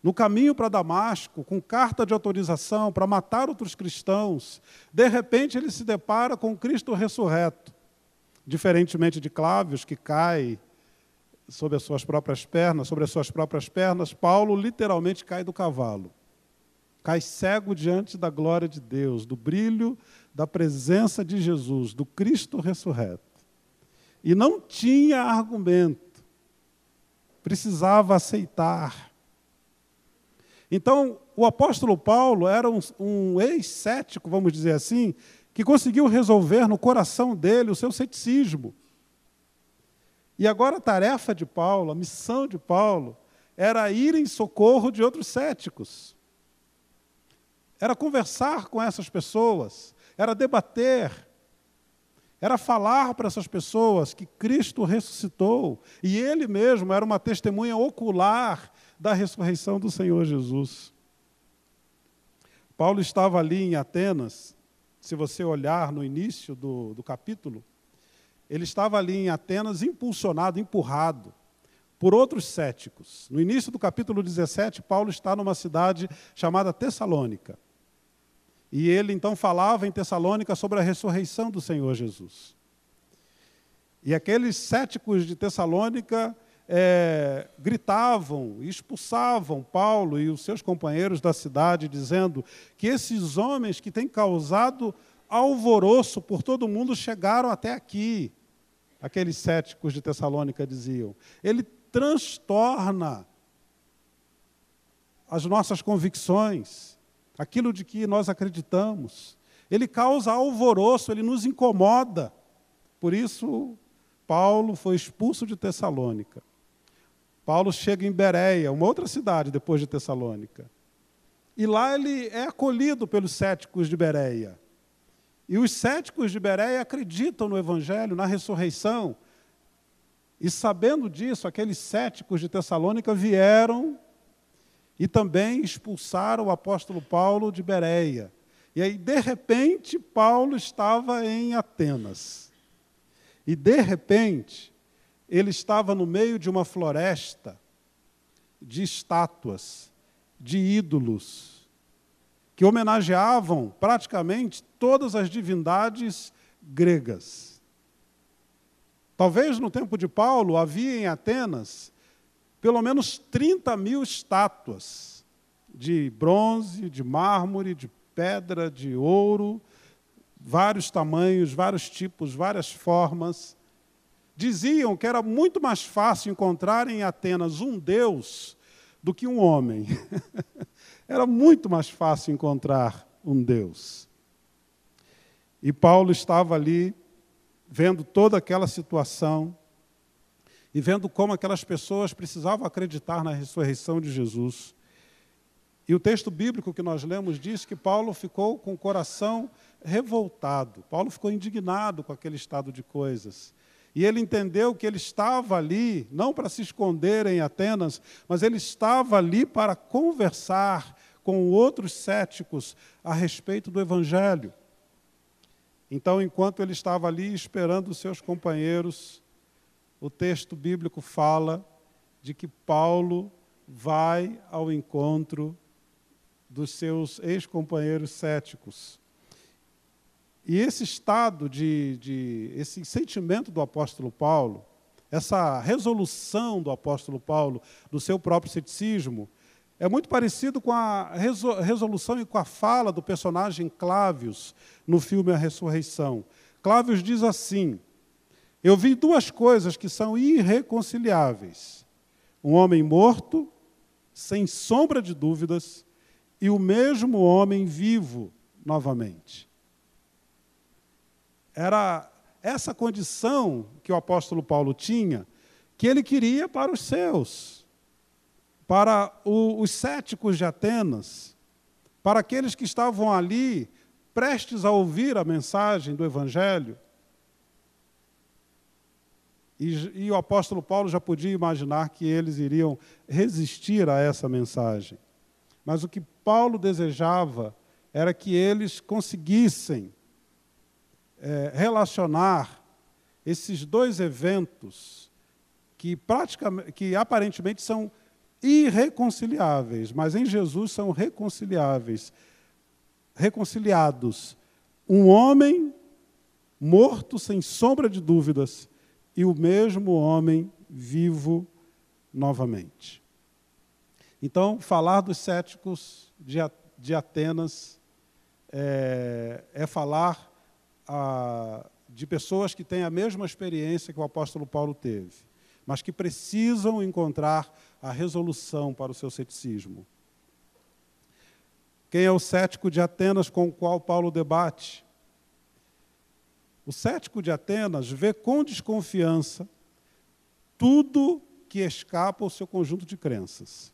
No caminho para Damasco, com carta de autorização para matar outros cristãos, de repente ele se depara com Cristo ressurreto. Diferentemente de Clávius, que cai sobre as suas próprias pernas, Paulo literalmente cai do cavalo. Cai cego diante da glória de Deus, do brilho da presença de Jesus, do Cristo ressurreto. E não tinha argumento. Precisava aceitar. Então, o apóstolo Paulo era um ex-cético, vamos dizer assim, que conseguiu resolver no coração dele o seu ceticismo. E agora a tarefa de Paulo, a missão de Paulo, era ir em socorro de outros céticos. Era conversar com essas pessoas, era debater, era falar para essas pessoas que Cristo ressuscitou, e ele mesmo era uma testemunha ocular da ressurreição do Senhor Jesus. Paulo estava ali em Atenas, se você olhar no início do capítulo, ele estava ali em Atenas impulsionado, empurrado, por outros céticos. No início do capítulo 17, Paulo está numa cidade chamada Tessalônica. E ele então falava em Tessalônica sobre a ressurreição do Senhor Jesus. E aqueles céticos de Tessalônica gritavam e expulsavam Paulo e os seus companheiros da cidade, dizendo que esses homens que têm causado alvoroço por todo mundo chegaram até aqui. Aqueles céticos de Tessalônica diziam. Ele transtorna as nossas convicções, aquilo de que nós acreditamos. Ele causa alvoroço, ele nos incomoda. Por isso, Paulo foi expulso de Tessalônica. Paulo chega em Bereia, uma outra cidade depois de Tessalônica. E lá ele é acolhido pelos céticos de Bereia. E os céticos de Bereia acreditam no Evangelho, na ressurreição. E sabendo disso, aqueles céticos de Tessalônica vieram e também expulsaram o apóstolo Paulo de Bereia. E aí, de repente, Paulo estava em Atenas. E, de repente, ele estava no meio de uma floresta de estátuas, de ídolos, que homenageavam praticamente todas as divindades gregas. Talvez no tempo de Paulo havia em Atenas pelo menos 30.000 estátuas de bronze, de mármore, de pedra, de ouro, vários tamanhos, vários tipos, várias formas. Diziam que era muito mais fácil encontrar em Atenas um deus do que um homem. Era muito mais fácil encontrar um deus. E Paulo estava ali, vendo toda aquela situação, e vendo como aquelas pessoas precisavam acreditar na ressurreição de Jesus. E o texto bíblico que nós lemos diz que Paulo ficou com o coração revoltado. Paulo ficou indignado com aquele estado de coisas. E ele entendeu que ele estava ali, não para se esconder em Atenas, mas ele estava ali para conversar com outros céticos a respeito do Evangelho. Então, enquanto ele estava ali esperando os seus companheiros, o texto bíblico fala de que Paulo vai ao encontro dos seus ex-companheiros céticos. E esse estado esse sentimento do apóstolo Paulo, essa resolução do apóstolo Paulo do seu próprio ceticismo, é muito parecido com a resolução e com a fala do personagem Clávios no filme A Ressurreição. Clávios diz assim: eu vi duas coisas que são irreconciliáveis. Um homem morto, sem sombra de dúvidas, e o mesmo homem vivo novamente. Era essa condição que o apóstolo Paulo tinha, que ele queria para os seus, para os céticos de Atenas, para aqueles que estavam ali prestes a ouvir a mensagem do Evangelho. E o apóstolo Paulo já podia imaginar que eles iriam resistir a essa mensagem. Mas o que Paulo desejava era que eles conseguissem relacionar esses dois eventos que aparentemente são irreconciliáveis, mas em Jesus são reconciliados. Um homem morto sem sombra de dúvidas e o mesmo homem vivo novamente. Então, falar dos céticos de Atenas é falar de pessoas que têm a mesma experiência que o apóstolo Paulo teve, mas que precisam encontrar a resolução para o seu ceticismo. Quem é o cético de Atenas com o qual Paulo debate? O cético de Atenas vê com desconfiança tudo que escapa ao seu conjunto de crenças.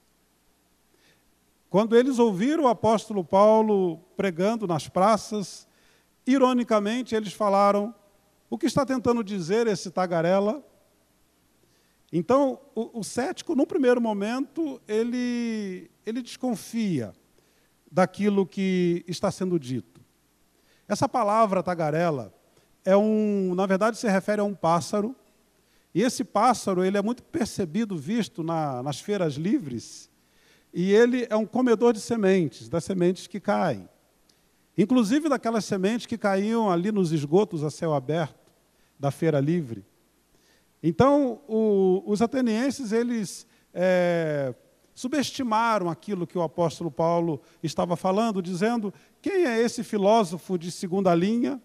Quando eles ouviram o apóstolo Paulo pregando nas praças, ironicamente, eles falaram: o que está tentando dizer esse tagarela? Então, o cético, num primeiro momento, ele desconfia daquilo que está sendo dito. Essa palavra tagarela na verdade, se refere a um pássaro E esse pássaro ele é muito percebido, visto nas feiras livres, e ele é um comedor de sementes, das sementes que caem. Inclusive daquelas sementes que caíam ali nos esgotos a céu aberto da feira livre. Então, os atenienses, eles subestimaram aquilo que o apóstolo Paulo estava falando, dizendo: quem é esse filósofo de segunda linha?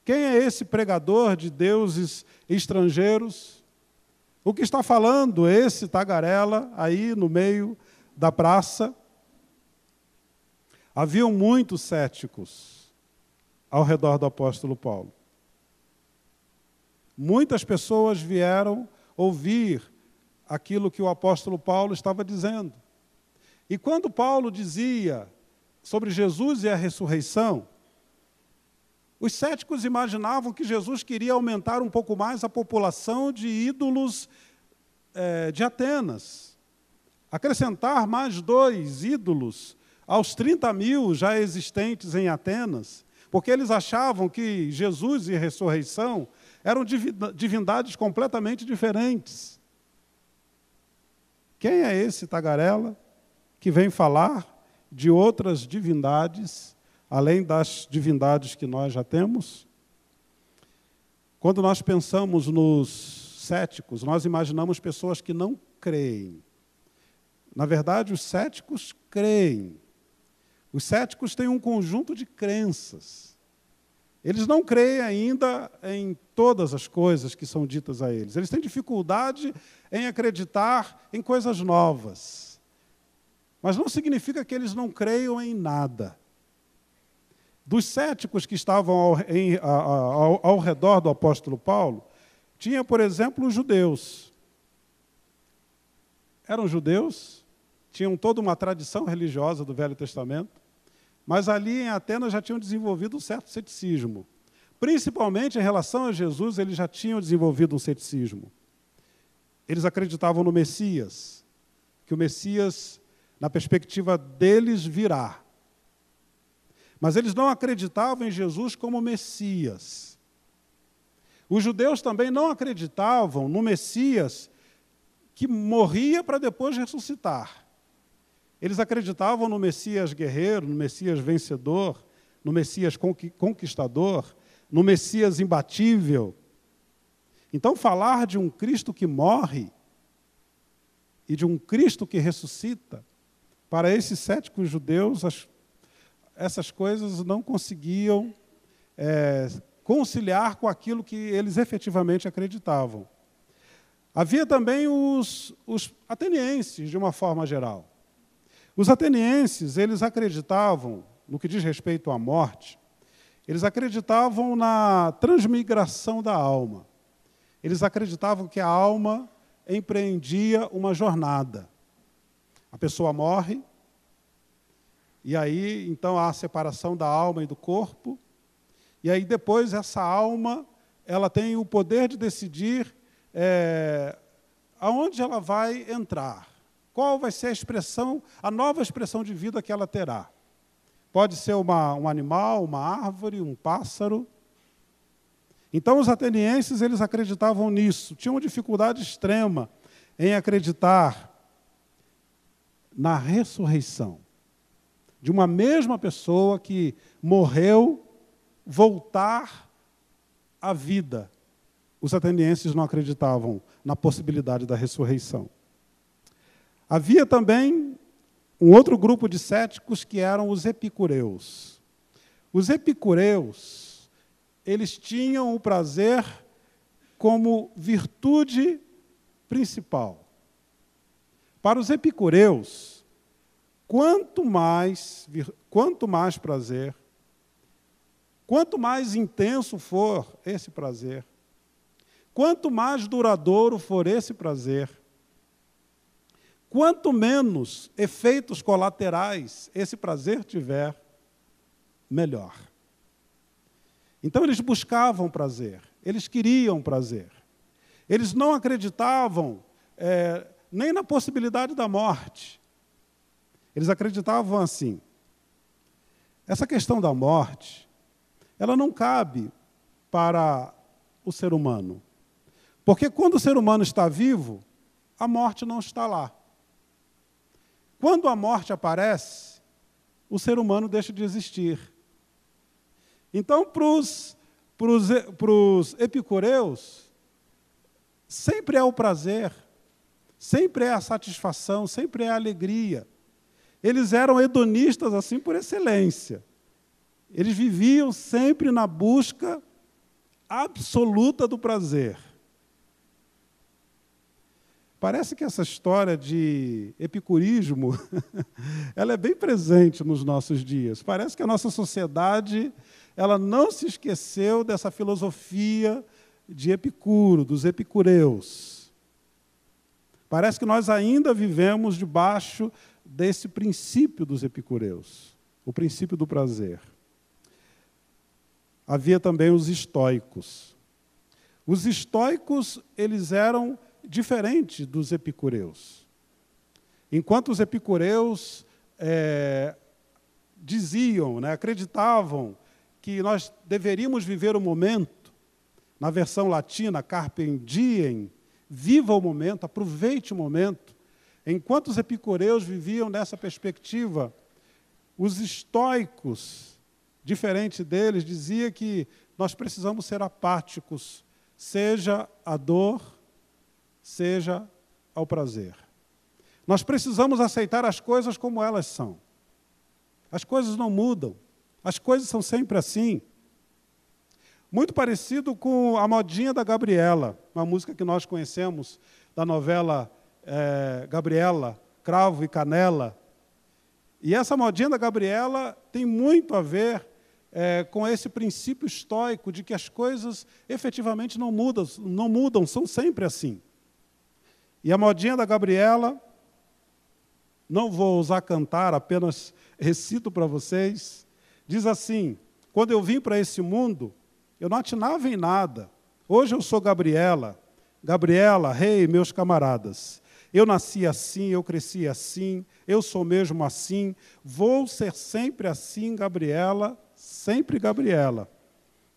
Quem é esse pregador de deuses estrangeiros? O que está falando esse tagarela aí no meio da praça? Haviam muitos céticos ao redor do apóstolo Paulo. Muitas pessoas vieram ouvir aquilo que o apóstolo Paulo estava dizendo. E quando Paulo dizia sobre Jesus e a ressurreição, os céticos imaginavam que Jesus queria aumentar um pouco mais a população de ídolos de Atenas. Acrescentar mais 2 ídolos aos 30.000 já existentes em Atenas, porque eles achavam que Jesus e a ressurreição eram divindades completamente diferentes. Quem é esse tagarela que vem falar de outras divindades, além das divindades que nós já temos? Quando nós pensamos nos céticos, nós imaginamos pessoas que não creem. Na verdade, os céticos creem. Os céticos têm um conjunto de crenças. Eles não creem ainda em todas as coisas que são ditas a eles. Eles têm dificuldade em acreditar em coisas novas. Mas não significa que eles não creiam em nada. Dos céticos que estavam ao redor do apóstolo Paulo, tinha, por exemplo, os judeus. Eram judeus, tinham toda uma tradição religiosa do Velho Testamento, mas ali em Atenas já tinham desenvolvido um certo ceticismo. Principalmente em relação a Jesus, eles já tinham desenvolvido um ceticismo. Eles acreditavam no Messias, que o Messias, na perspectiva deles, virá. Mas eles não acreditavam em Jesus como Messias. Os judeus também não acreditavam no Messias que morria para depois ressuscitar. Eles acreditavam no Messias guerreiro, no Messias vencedor, no Messias conquistador, no Messias imbatível. Então, falar de um Cristo que morre e de um Cristo que ressuscita, para esses céticos judeus, essas coisas não conseguiam conciliar com aquilo que eles efetivamente acreditavam. Havia também os atenienses, de uma forma geral. Os atenienses, eles acreditavam, no que diz respeito à morte, eles acreditavam na transmigração da alma. Eles acreditavam que a alma empreendia uma jornada. A pessoa morre, e aí, então, há a separação da alma e do corpo, e aí depois essa alma, ela tem o poder de decidir aonde ela vai entrar. Qual vai ser a nova expressão de vida que ela terá? Pode ser um animal, uma árvore, um pássaro. Então, os atenienses, eles acreditavam nisso. Tinham uma dificuldade extrema em acreditar na ressurreição de uma mesma pessoa que morreu, voltar à vida. Os atenienses não acreditavam na possibilidade da ressurreição. Havia também um outro grupo de céticos que eram os epicureus. Os epicureus, eles tinham o prazer como virtude principal. Para os epicureus, quanto mais prazer, quanto mais intenso for esse prazer, quanto mais duradouro for esse prazer, quanto menos efeitos colaterais esse prazer tiver, melhor. Então, eles buscavam prazer, eles queriam prazer. Eles não acreditavam nem na possibilidade da morte. Eles acreditavam assim: essa questão da morte, ela não cabe para o ser humano. Porque quando o ser humano está vivo, a morte não está lá. Quando a morte aparece, o ser humano deixa de existir. Então, para os epicureus, sempre é o prazer, sempre é a satisfação, sempre é a alegria. Eles eram hedonistas assim por excelência. Eles viviam sempre na busca absoluta do prazer. Parece que essa história de epicurismo ela é bem presente nos nossos dias. Parece que a nossa sociedade ela não se esqueceu dessa filosofia de Epicuro, dos epicureus. Parece que nós ainda vivemos debaixo desse princípio dos epicureus, o princípio do prazer. Havia também os estoicos. Os estoicos, eles eram diferentes dos epicureus. Enquanto os epicureus diziam, acreditavam que nós deveríamos viver o momento, na versão latina, carpe diem, viva o momento, aproveite o momento. Enquanto os epicureus viviam nessa perspectiva, os estoicos, diferente deles, diziam que nós precisamos ser apáticos, seja a dor, seja ao prazer. Nós precisamos aceitar as coisas como elas são. As coisas não mudam. As coisas são sempre assim. Muito parecido com a modinha da Gabriela, uma música que nós conhecemos da novela Gabriela, Cravo e Canela. E essa modinha da Gabriela tem muito a ver com esse princípio estoico de que as coisas efetivamente não mudam, são sempre assim. E a modinha da Gabriela, não vou usar cantar, apenas recito para vocês, diz assim: quando eu vim para esse mundo, eu não atinava em nada. Hoje eu sou Gabriela, Gabriela, rei, meus camaradas. Eu nasci assim, eu cresci assim, eu sou mesmo assim, vou ser sempre assim, Gabriela, sempre Gabriela.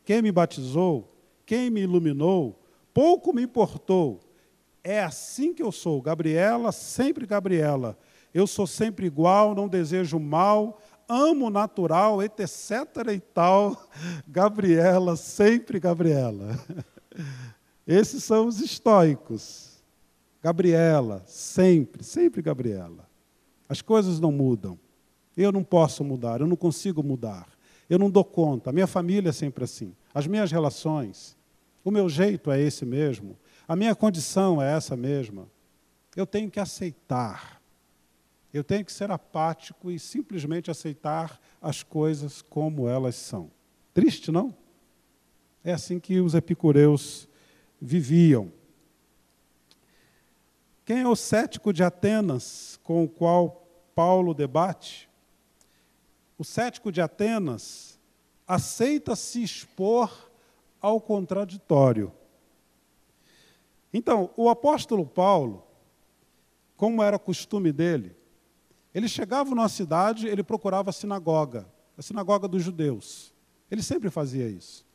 Quem me batizou, quem me iluminou, pouco me importou. É assim que eu sou, Gabriela, sempre Gabriela. Eu sou sempre igual, não desejo mal, amo o natural, etc. e tal. Gabriela, sempre Gabriela. Esses são os estoicos. Gabriela, sempre, sempre Gabriela. As coisas não mudam. Eu não posso mudar, eu não consigo mudar. Eu não dou conta. A minha família é sempre assim. As minhas relações, o meu jeito é esse mesmo. A minha condição é essa mesma. Eu tenho que aceitar. Eu tenho que ser apático e simplesmente aceitar as coisas como elas são. Triste, não? É assim que os epicureus viviam. Quem é o cético de Atenas com o qual Paulo debate? O cético de Atenas aceita se expor ao contraditório. Então, o apóstolo Paulo, como era costume dele, ele chegava numa cidade, ele procurava a sinagoga dos judeus. Ele sempre fazia isso.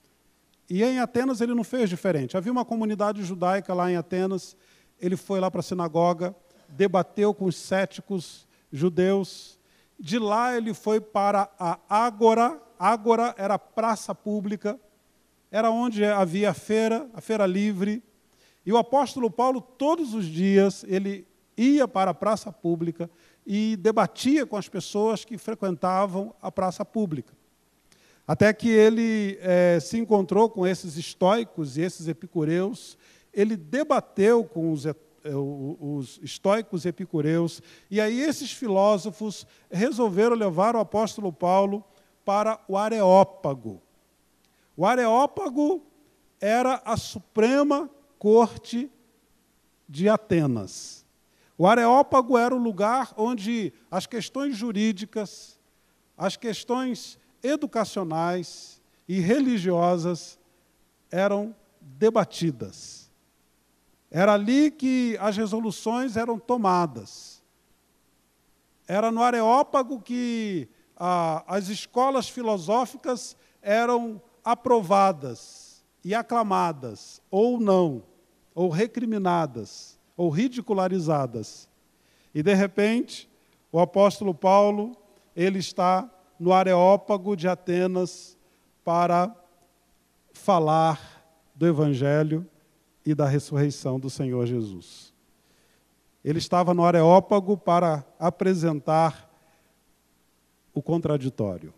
E em Atenas ele não fez diferente. Havia uma comunidade judaica lá em Atenas, ele foi lá para a sinagoga, debateu com os céticos judeus. De lá ele foi para a Ágora. Ágora era a praça pública, era onde havia a feira livre. E o apóstolo Paulo, todos os dias, ele ia para a praça pública e debatia com as pessoas que frequentavam a praça pública. Até que ele se encontrou com esses estoicos e esses epicureus, ele debateu com os estoicos e epicureus, e aí esses filósofos resolveram levar o apóstolo Paulo para o Areópago. O Areópago era a suprema corte de Atenas. O Areópago era o lugar onde as questões jurídicas, as questões educacionais e religiosas eram debatidas. Era ali que as resoluções eram tomadas. Era no Areópago que as escolas filosóficas eram aprovadas e aclamadas, ou ou recriminadas, ou ridicularizadas. E, de repente, o apóstolo Paulo, ele está no Areópago de Atenas para falar do Evangelho e da ressurreição do Senhor Jesus. Ele estava no Areópago para apresentar o contraditório.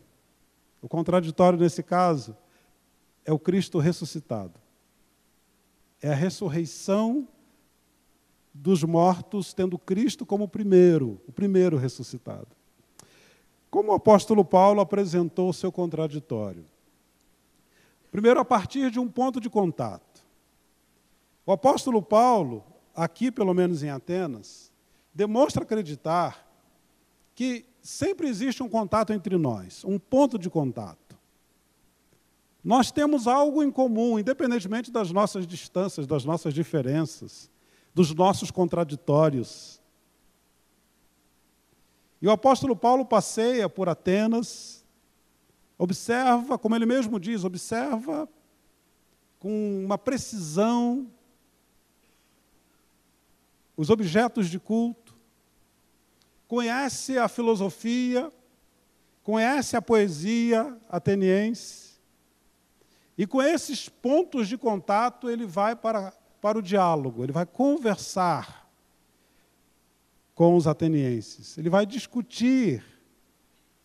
O contraditório, nesse caso, é o Cristo ressuscitado. É a ressurreição dos mortos, tendo Cristo como o primeiro ressuscitado. Como o apóstolo Paulo apresentou o seu contraditório? Primeiro, a partir de um ponto de contato. O apóstolo Paulo, aqui pelo menos em Atenas, demonstra acreditar que sempre existe um contato entre nós, um ponto de contato. Nós temos algo em comum, independentemente das nossas distâncias, das nossas diferenças, dos nossos contraditórios. E o apóstolo Paulo passeia por Atenas, observa, como ele mesmo diz, observa com uma precisão os objetos de culto, conhece a filosofia, conhece a poesia ateniense, e com esses pontos de contato ele vai para o diálogo, ele vai conversar com os atenienses, ele vai discutir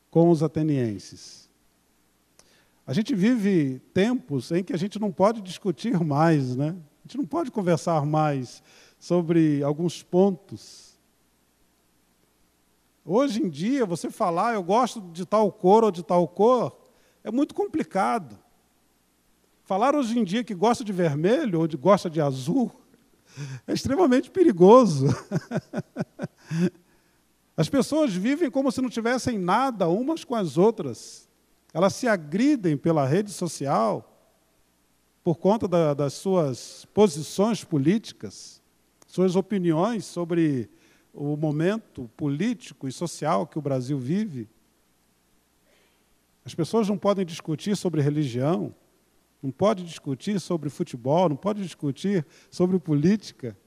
com os atenienses. A gente vive tempos em que a gente não pode discutir mais, né? A gente não pode conversar mais sobre alguns pontos. Hoje em dia, você falar, eu gosto de tal cor ou de tal cor, é muito complicado. Falar hoje em dia que gosta de vermelho ou gosta de azul é extremamente perigoso. As pessoas vivem como se não tivessem nada umas com as outras. Elas se agridem pela rede social por conta das suas posições políticas, suas opiniões sobre o momento político e social que o Brasil vive. As pessoas não podem discutir sobre religião, não podem discutir sobre futebol, não podem discutir sobre política.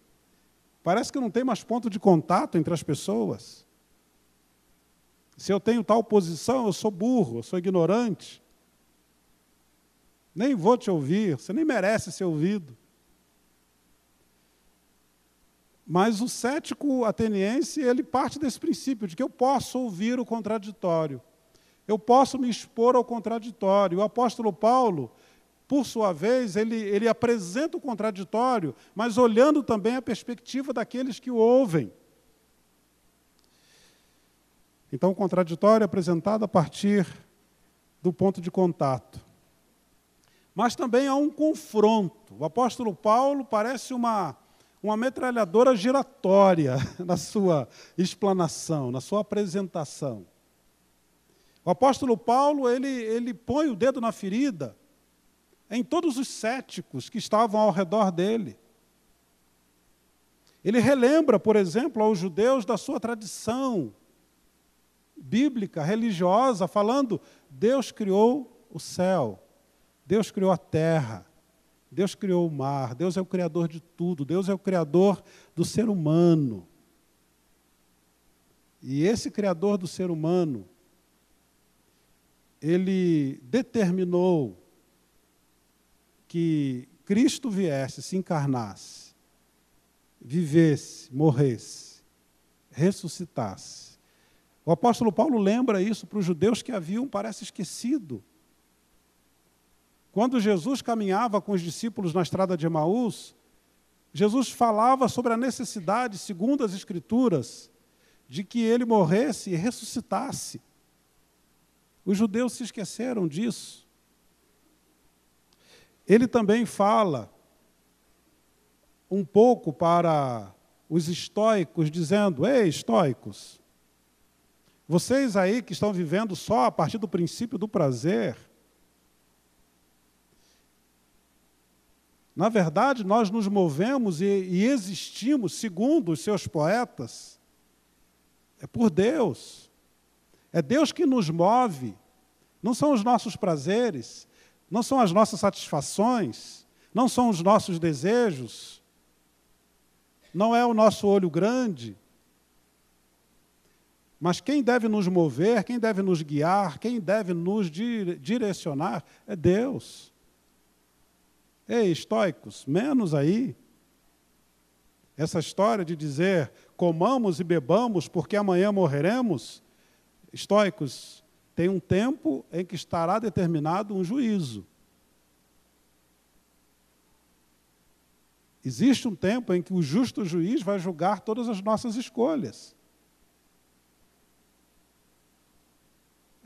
Parece que não tem mais ponto de contato entre as pessoas. Se eu tenho tal posição, eu sou burro, eu sou ignorante. Nem vou te ouvir, você nem merece ser ouvido. Mas o cético ateniense, ele parte desse princípio de que eu posso ouvir o contraditório. Eu posso me expor ao contraditório. O apóstolo Paulo, por sua vez, ele apresenta o contraditório, mas olhando também a perspectiva daqueles que o ouvem. Então, o contraditório é apresentado a partir do ponto de contato. Mas também há um confronto. O apóstolo Paulo parece uma metralhadora giratória na sua explanação, na sua apresentação. O apóstolo Paulo, ele põe o dedo na ferida em todos os céticos que estavam ao redor dele. Ele relembra, por exemplo, aos judeus da sua tradição bíblica, religiosa, falando: Deus criou o céu, Deus criou a terra, Deus criou o mar, Deus é o criador de tudo, Deus é o criador do ser humano. E esse criador do ser humano, ele determinou que Cristo viesse, se encarnasse, vivesse, morresse, ressuscitasse. O apóstolo Paulo lembra isso para os judeus que haviam, parece, esquecido. Quando Jesus caminhava com os discípulos na estrada de Emaús, Jesus falava sobre a necessidade, segundo as Escrituras, de que ele morresse e ressuscitasse. Os judeus se esqueceram disso. Ele também fala um pouco para os estoicos, dizendo: ei, estoicos, vocês aí que estão vivendo só a partir do princípio do prazer, na verdade, nós nos movemos e existimos, segundo os seus poetas, é por Deus. É Deus que nos move, não são os nossos prazeres, não são as nossas satisfações, não são os nossos desejos. não é o nosso olho grande. Mas quem deve nos mover, quem deve nos guiar, quem deve nos direcionar é Deus. Ei, estoicos, menos aí. Essa história de dizer, comamos e bebamos porque amanhã morreremos, estoicos, tem um tempo em que estará determinado um juízo. Existe um tempo em que o justo juiz vai julgar todas as nossas escolhas.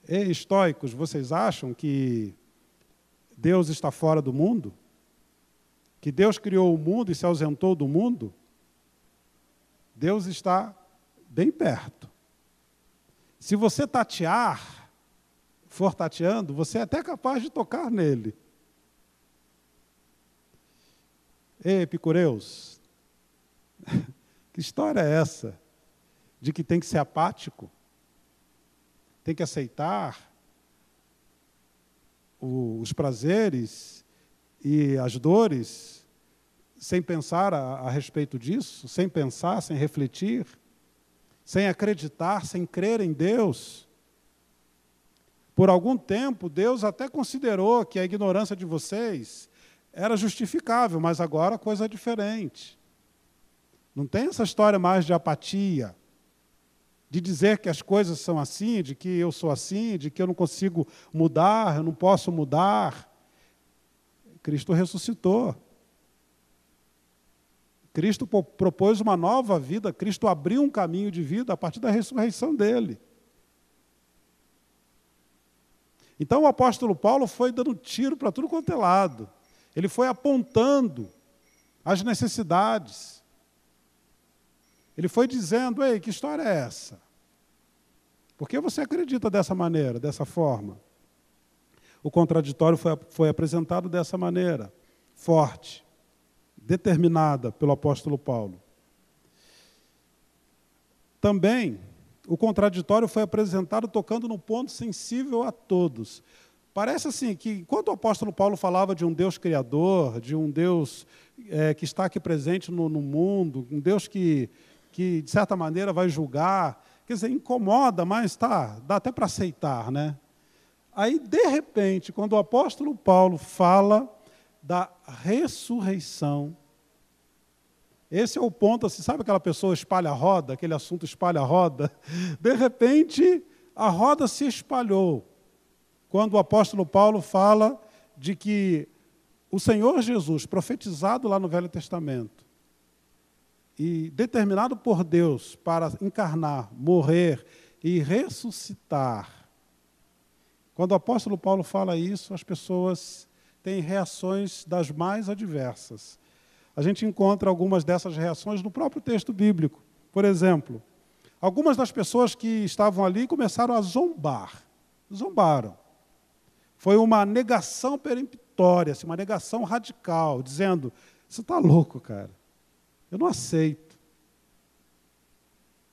Ei, estoicos, vocês acham que Deus está fora do mundo? Que Deus criou o mundo e se ausentou do mundo? Deus está bem perto. Se você tatear, for tateando, você é até capaz de tocar nele. Ei, epicureus, que história é essa? De que tem que ser apático? Tem que aceitar os prazeres e as dores sem pensar a respeito disso, sem pensar, sem refletir, sem acreditar, sem crer em Deus. Por algum tempo, Deus até considerou que a ignorância de vocês era justificável, mas agora a coisa é diferente. Não tem essa história mais de apatia, de dizer que as coisas são assim, de que eu sou assim, de que eu não consigo mudar, eu não posso mudar. Cristo ressuscitou. Cristo propôs uma nova vida, Cristo abriu um caminho de vida a partir da ressurreição dele. Então o apóstolo Paulo foi dando tiro para tudo quanto é lado. Ele foi apontando as necessidades. Ele foi dizendo, ei, que história é essa? Por que você acredita dessa maneira, dessa forma? O contraditório foi apresentado dessa maneira, forte, determinada pelo apóstolo Paulo. Também, o contraditório foi apresentado tocando num ponto sensível a todos. Parece assim que, enquanto o apóstolo Paulo falava de um Deus criador, de um Deus que está aqui presente no mundo, um Deus que, de certa maneira, vai julgar, quer dizer, incomoda, mas dá até para aceitar, né? Aí, de repente, quando o apóstolo Paulo fala da ressurreição, esse é o ponto, assim, sabe aquela pessoa espalha a roda, aquele assunto espalha a roda? De repente, a roda se espalhou. Quando o apóstolo Paulo fala de que o Senhor Jesus, profetizado lá no Velho Testamento, e determinado por Deus para encarnar, morrer e ressuscitar, quando o apóstolo Paulo fala isso, as pessoas têm reações das mais adversas. A gente encontra algumas dessas reações no próprio texto bíblico. Por exemplo, algumas das pessoas que estavam ali começaram a zombar. Zombaram. Foi uma negação peremptória, assim, uma negação radical, dizendo, você está louco, cara. Eu não aceito.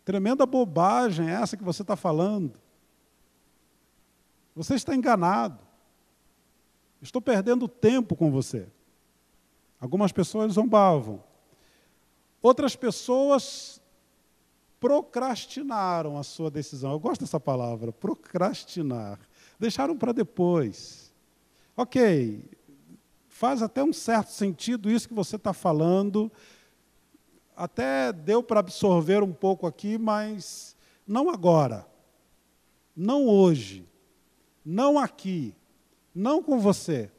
Tremenda bobagem essa que você está falando. Você está enganado. Estou perdendo tempo com você. Algumas pessoas zombavam. Outras pessoas procrastinaram a sua decisão. Eu gosto dessa palavra, procrastinar. Deixaram para depois. Ok, faz até um certo sentido isso que você está falando. Até deu para absorver um pouco aqui, mas não agora. Não hoje. Não aqui. Não com você.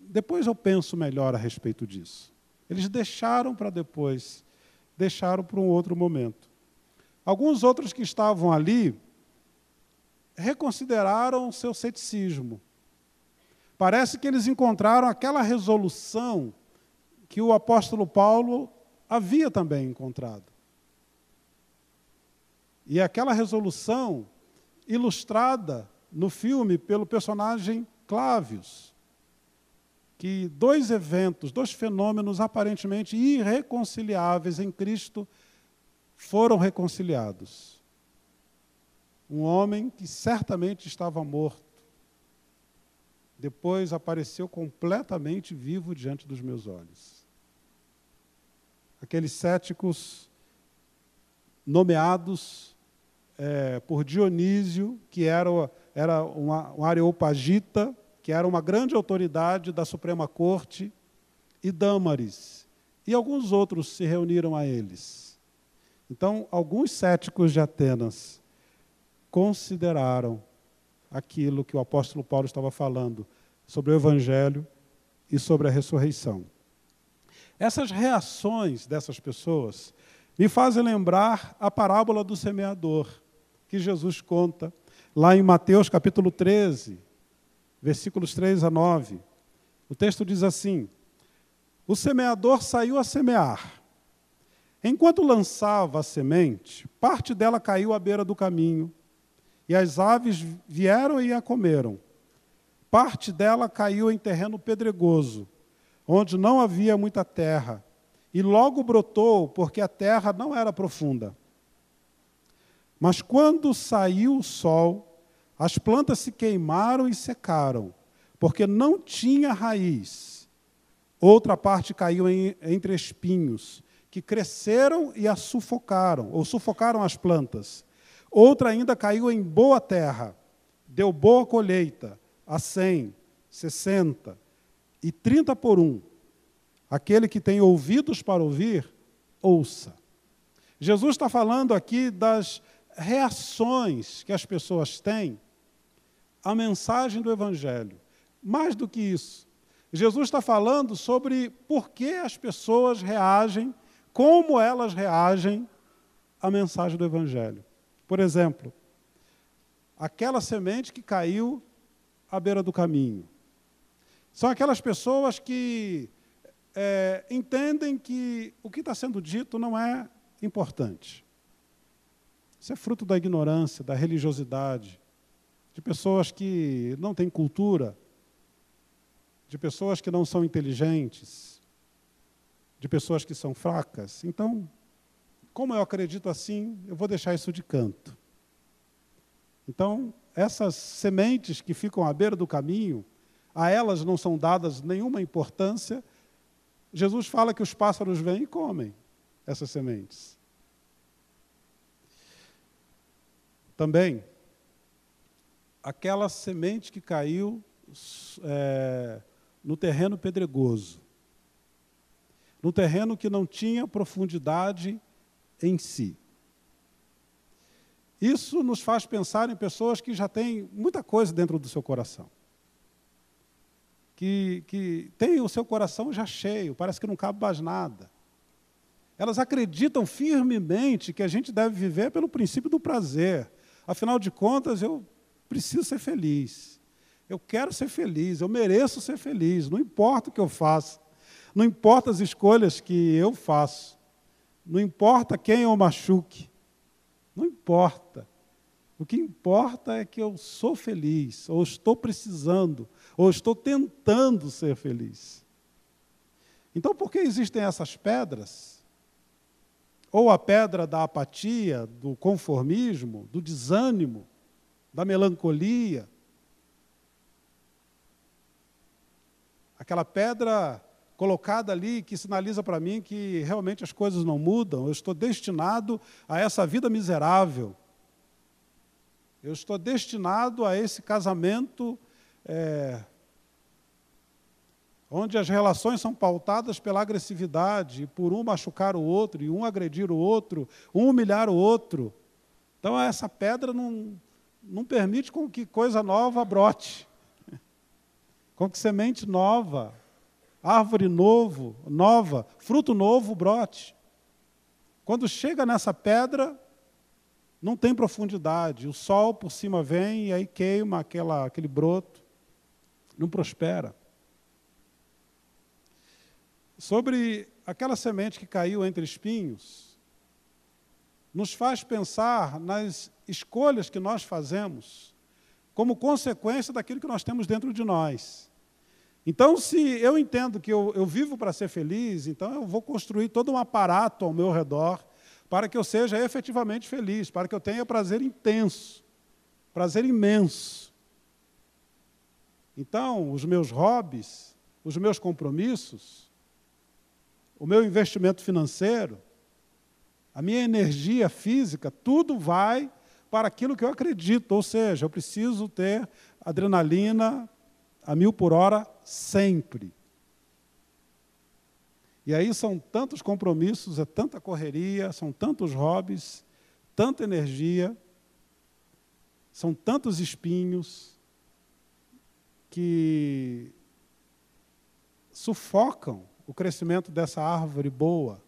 Depois eu penso melhor a respeito disso. Eles deixaram para depois. Deixaram para um outro momento. Alguns outros que estavam ali reconsideraram o seu ceticismo. Parece que eles encontraram aquela resolução que o apóstolo Paulo havia também encontrado. E aquela resolução ilustrada no filme pelo personagem Clávios, que dois eventos, dois fenômenos aparentemente irreconciliáveis em Cristo foram reconciliados. Um homem que certamente estava morto, depois apareceu completamente vivo diante dos meus olhos. aqueles céticos nomeados por Dionísio, que era um areopagita, que era uma grande autoridade da Suprema Corte, e Dâmaris, e alguns outros se reuniram a eles. Então, alguns céticos de Atenas consideraram aquilo que o apóstolo Paulo estava falando sobre o Evangelho e sobre a ressurreição. Essas reações dessas pessoas me fazem lembrar a parábola do semeador, que Jesus conta lá em Mateus capítulo 13, versículos 3 a 9. O texto diz assim: o semeador saiu a semear. Enquanto lançava a semente, parte dela caiu à beira do caminho, e as aves vieram e a comeram. Parte dela caiu em terreno pedregoso, onde não havia muita terra, e logo brotou, porque a terra não era profunda. Mas quando saiu o sol, as plantas se queimaram e secaram, porque não tinha raiz. Outra parte caiu entre espinhos, que cresceram e a sufocaram, ou sufocaram as plantas. Outra ainda caiu em boa terra, deu boa colheita, a 100, 60 e 30 por 1. Aquele que tem ouvidos para ouvir, ouça. Jesus está falando aqui das reações que as pessoas têm à mensagem do Evangelho. Mais do que isso, Jesus está falando sobre por que as pessoas reagem, como elas reagem à mensagem do Evangelho. Por exemplo, aquela semente que caiu à beira do caminho. São aquelas pessoas que entendem que o que está sendo dito não é importante. Isso é fruto da ignorância, da religiosidade, de pessoas que não têm cultura, de pessoas que não são inteligentes, de pessoas que são fracas. Então, como eu acredito assim, eu vou deixar isso de canto. Então, essas sementes que ficam à beira do caminho, a elas não são dadas nenhuma importância. Jesus fala que os pássaros vêm e comem essas sementes. Também, aquela semente que caiu no terreno pedregoso, no terreno que não tinha profundidade em si. Isso nos faz pensar em pessoas que já têm muita coisa dentro do seu coração. Que têm o seu coração já cheio, parece que não cabe mais nada. Elas acreditam firmemente que a gente deve viver pelo princípio do prazer. Afinal de contas, eu preciso ser feliz. Eu quero ser feliz, eu mereço ser feliz. Não importa o que eu faço, não importa as escolhas que eu faço, não importa quem eu machuque, não importa. O que importa é que eu sou feliz, ou estou precisando, ou estou tentando ser feliz. Então, por que existem essas pedras? Ou a pedra da apatia, do conformismo, do desânimo, da melancolia. Aquela pedra colocada ali que sinaliza para mim que realmente as coisas não mudam, eu estou destinado a essa vida miserável. Eu estou destinado a esse casamento onde as relações são pautadas pela agressividade, por um machucar o outro, e um agredir o outro, um humilhar o outro. Então, essa pedra não permite com que coisa nova brote, com que semente nova, árvore nova, fruto novo brote. Quando chega nessa pedra, não tem profundidade. O sol por cima vem e aí queima aquele broto. Não prospera. Sobre aquela semente que caiu entre espinhos, nos faz pensar nas escolhas que nós fazemos como consequência daquilo que nós temos dentro de nós. Então, se eu entendo que eu vivo para ser feliz, então eu vou construir todo um aparato ao meu redor para que eu seja efetivamente feliz, para que eu tenha prazer intenso, prazer imenso. Então, os meus hobbies, os meus compromissos, o meu investimento financeiro, a minha energia física, tudo vai para aquilo que eu acredito. Ou seja, eu preciso ter adrenalina a 1000 por hora sempre. E aí são tantos compromissos, é tanta correria, são tantos hobbies, tanta energia, são tantos espinhos que sufocam o crescimento dessa árvore boa.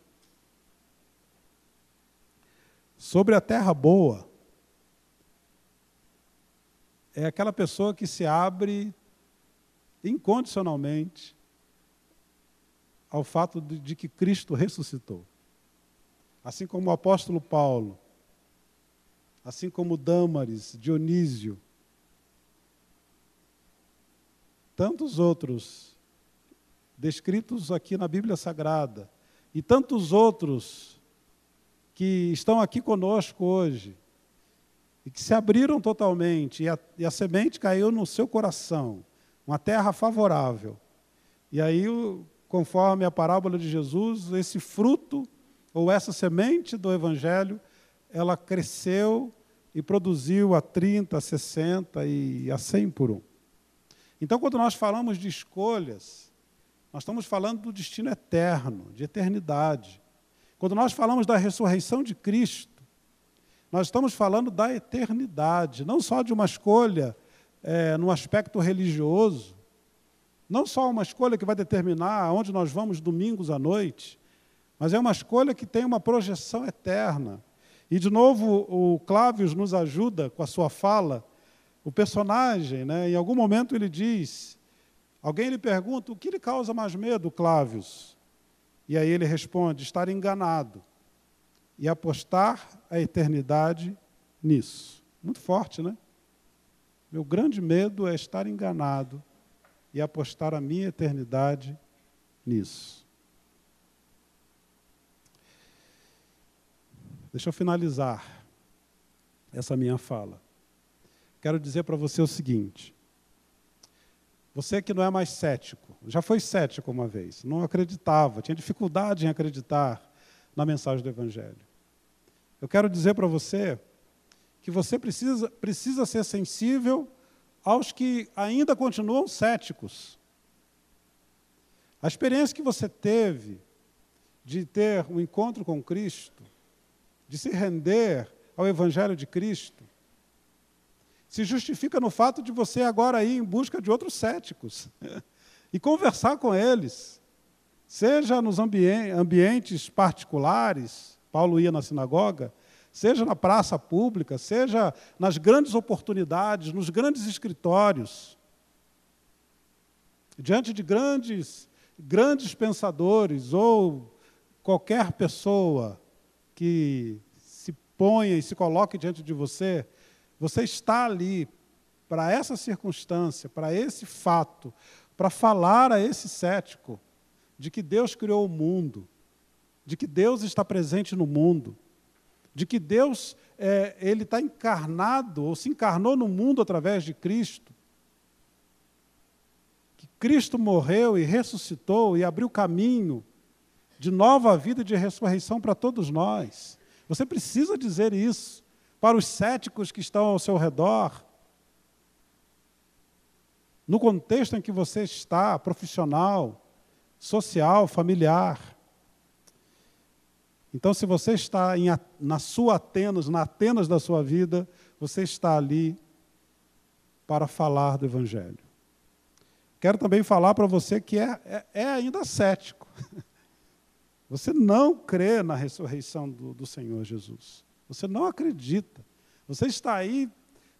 Sobre a terra boa, é aquela pessoa que se abre incondicionalmente ao fato de que Cristo ressuscitou. Assim como o apóstolo Paulo, assim como Dâmaris, Dionísio, tantos outros descritos aqui na Bíblia Sagrada, e tantos outros que estão aqui conosco hoje, e que se abriram totalmente, e a semente caiu no seu coração, uma terra favorável. E aí, conforme a parábola de Jesus, esse fruto, ou essa semente do Evangelho, ela cresceu e produziu a 30, a 60 e a 100 por um. Então, quando nós falamos de escolhas, nós estamos falando do destino eterno, de eternidade. Quando nós falamos da ressurreição de Cristo, nós estamos falando da eternidade, não só de uma escolha no aspecto religioso, não só uma escolha que vai determinar aonde nós vamos domingos à noite, mas é uma escolha que tem uma projeção eterna. E, de novo, o Clávios nos ajuda com a sua fala. O personagem, em algum momento ele diz, alguém lhe pergunta, o que lhe causa mais medo, Clávios? E aí ele responde, estar enganado e apostar a eternidade nisso. Muito forte, né? Meu grande medo é estar enganado e apostar a minha eternidade nisso. Deixa eu finalizar essa minha fala. Quero dizer para você o seguinte, você que não é mais cético, já foi cético uma vez, não acreditava, tinha dificuldade em acreditar na mensagem do Evangelho. Eu quero dizer para você que você precisa ser sensível aos que ainda continuam céticos. A experiência que você teve de ter um encontro com Cristo, de se render ao Evangelho de Cristo, se justifica no fato de você agora ir em busca de outros céticos e conversar com eles, seja nos ambientes particulares, Paulo ia na sinagoga, seja na praça pública, seja nas grandes oportunidades, nos grandes escritórios, diante de grandes pensadores ou qualquer pessoa que se ponha e se coloque diante de você, você está ali para essa circunstância, para esse fato, para falar a esse cético de que Deus criou o mundo, de que Deus está presente no mundo, de que Deus ele está encarnado, ou se encarnou no mundo através de Cristo, que Cristo morreu e ressuscitou e abriu caminho de nova vida e de ressurreição para todos nós. Você precisa dizer isso para os céticos que estão ao seu redor, no contexto em que você está, profissional, social, familiar. Então, se você está na sua Atenas, na Atenas da sua vida, você está ali para falar do Evangelho. Quero também falar para você que é ainda cético. Você não crê na ressurreição do Senhor Jesus. Você não acredita. Você está aí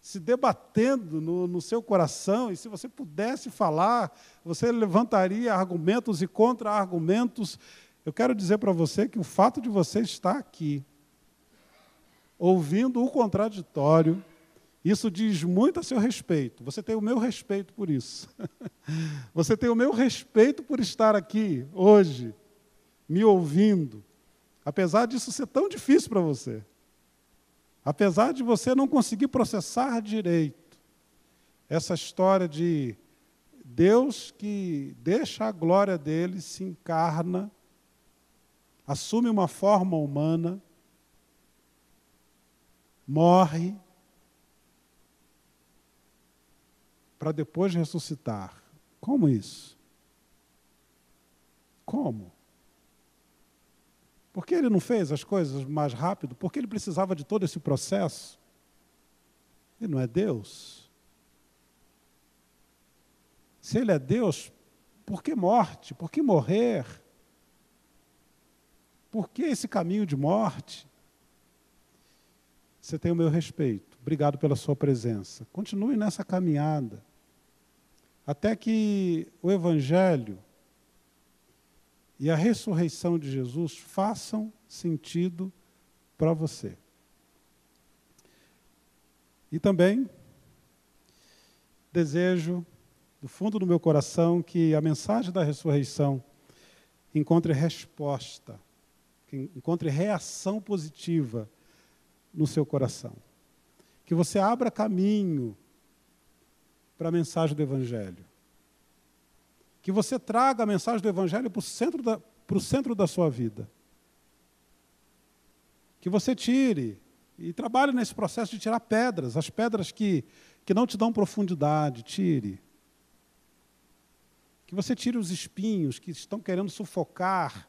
se debatendo no seu coração, e se você pudesse falar, você levantaria argumentos e contra-argumentos. Eu quero dizer para você que o fato de você estar aqui, ouvindo o contraditório, isso diz muito a seu respeito. Você tem o meu respeito por isso. Você tem o meu respeito por estar aqui hoje, me ouvindo, apesar disso ser tão difícil para você. Apesar de você não conseguir processar direito essa história de Deus que deixa a glória dele, se encarna assume uma forma humana, morre, para depois ressuscitar. Como isso? Como? Por que ele não fez as coisas mais rápido? Por que ele precisava de todo esse processo? Ele não é Deus. Se ele é Deus, por que morte? Por que morrer? Por que esse caminho de morte? Você tem o meu respeito. Obrigado pela sua presença. Continue nessa caminhada. Até que o Evangelho e a ressurreição de Jesus façam sentido para você. E também desejo, do fundo do meu coração, que a mensagem da ressurreição encontre resposta, que encontre reação positiva no seu coração. Que você abra caminho para a mensagem do Evangelho. Que você traga a mensagem do Evangelho para o centro da sua vida. Que você tire e trabalhe nesse processo de tirar pedras, as pedras que não te dão profundidade, tire. Que você tire os espinhos que estão querendo sufocar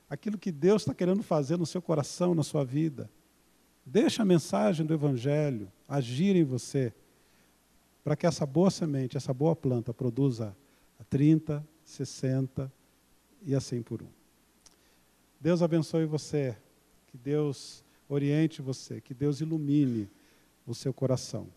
aquilo que Deus está querendo fazer no seu coração, na sua vida. Deixa a mensagem do Evangelho agir em você, para que essa boa semente, essa boa planta produza a 30, 60 e assim por um. Deus abençoe você, que Deus oriente você, que Deus ilumine o seu coração.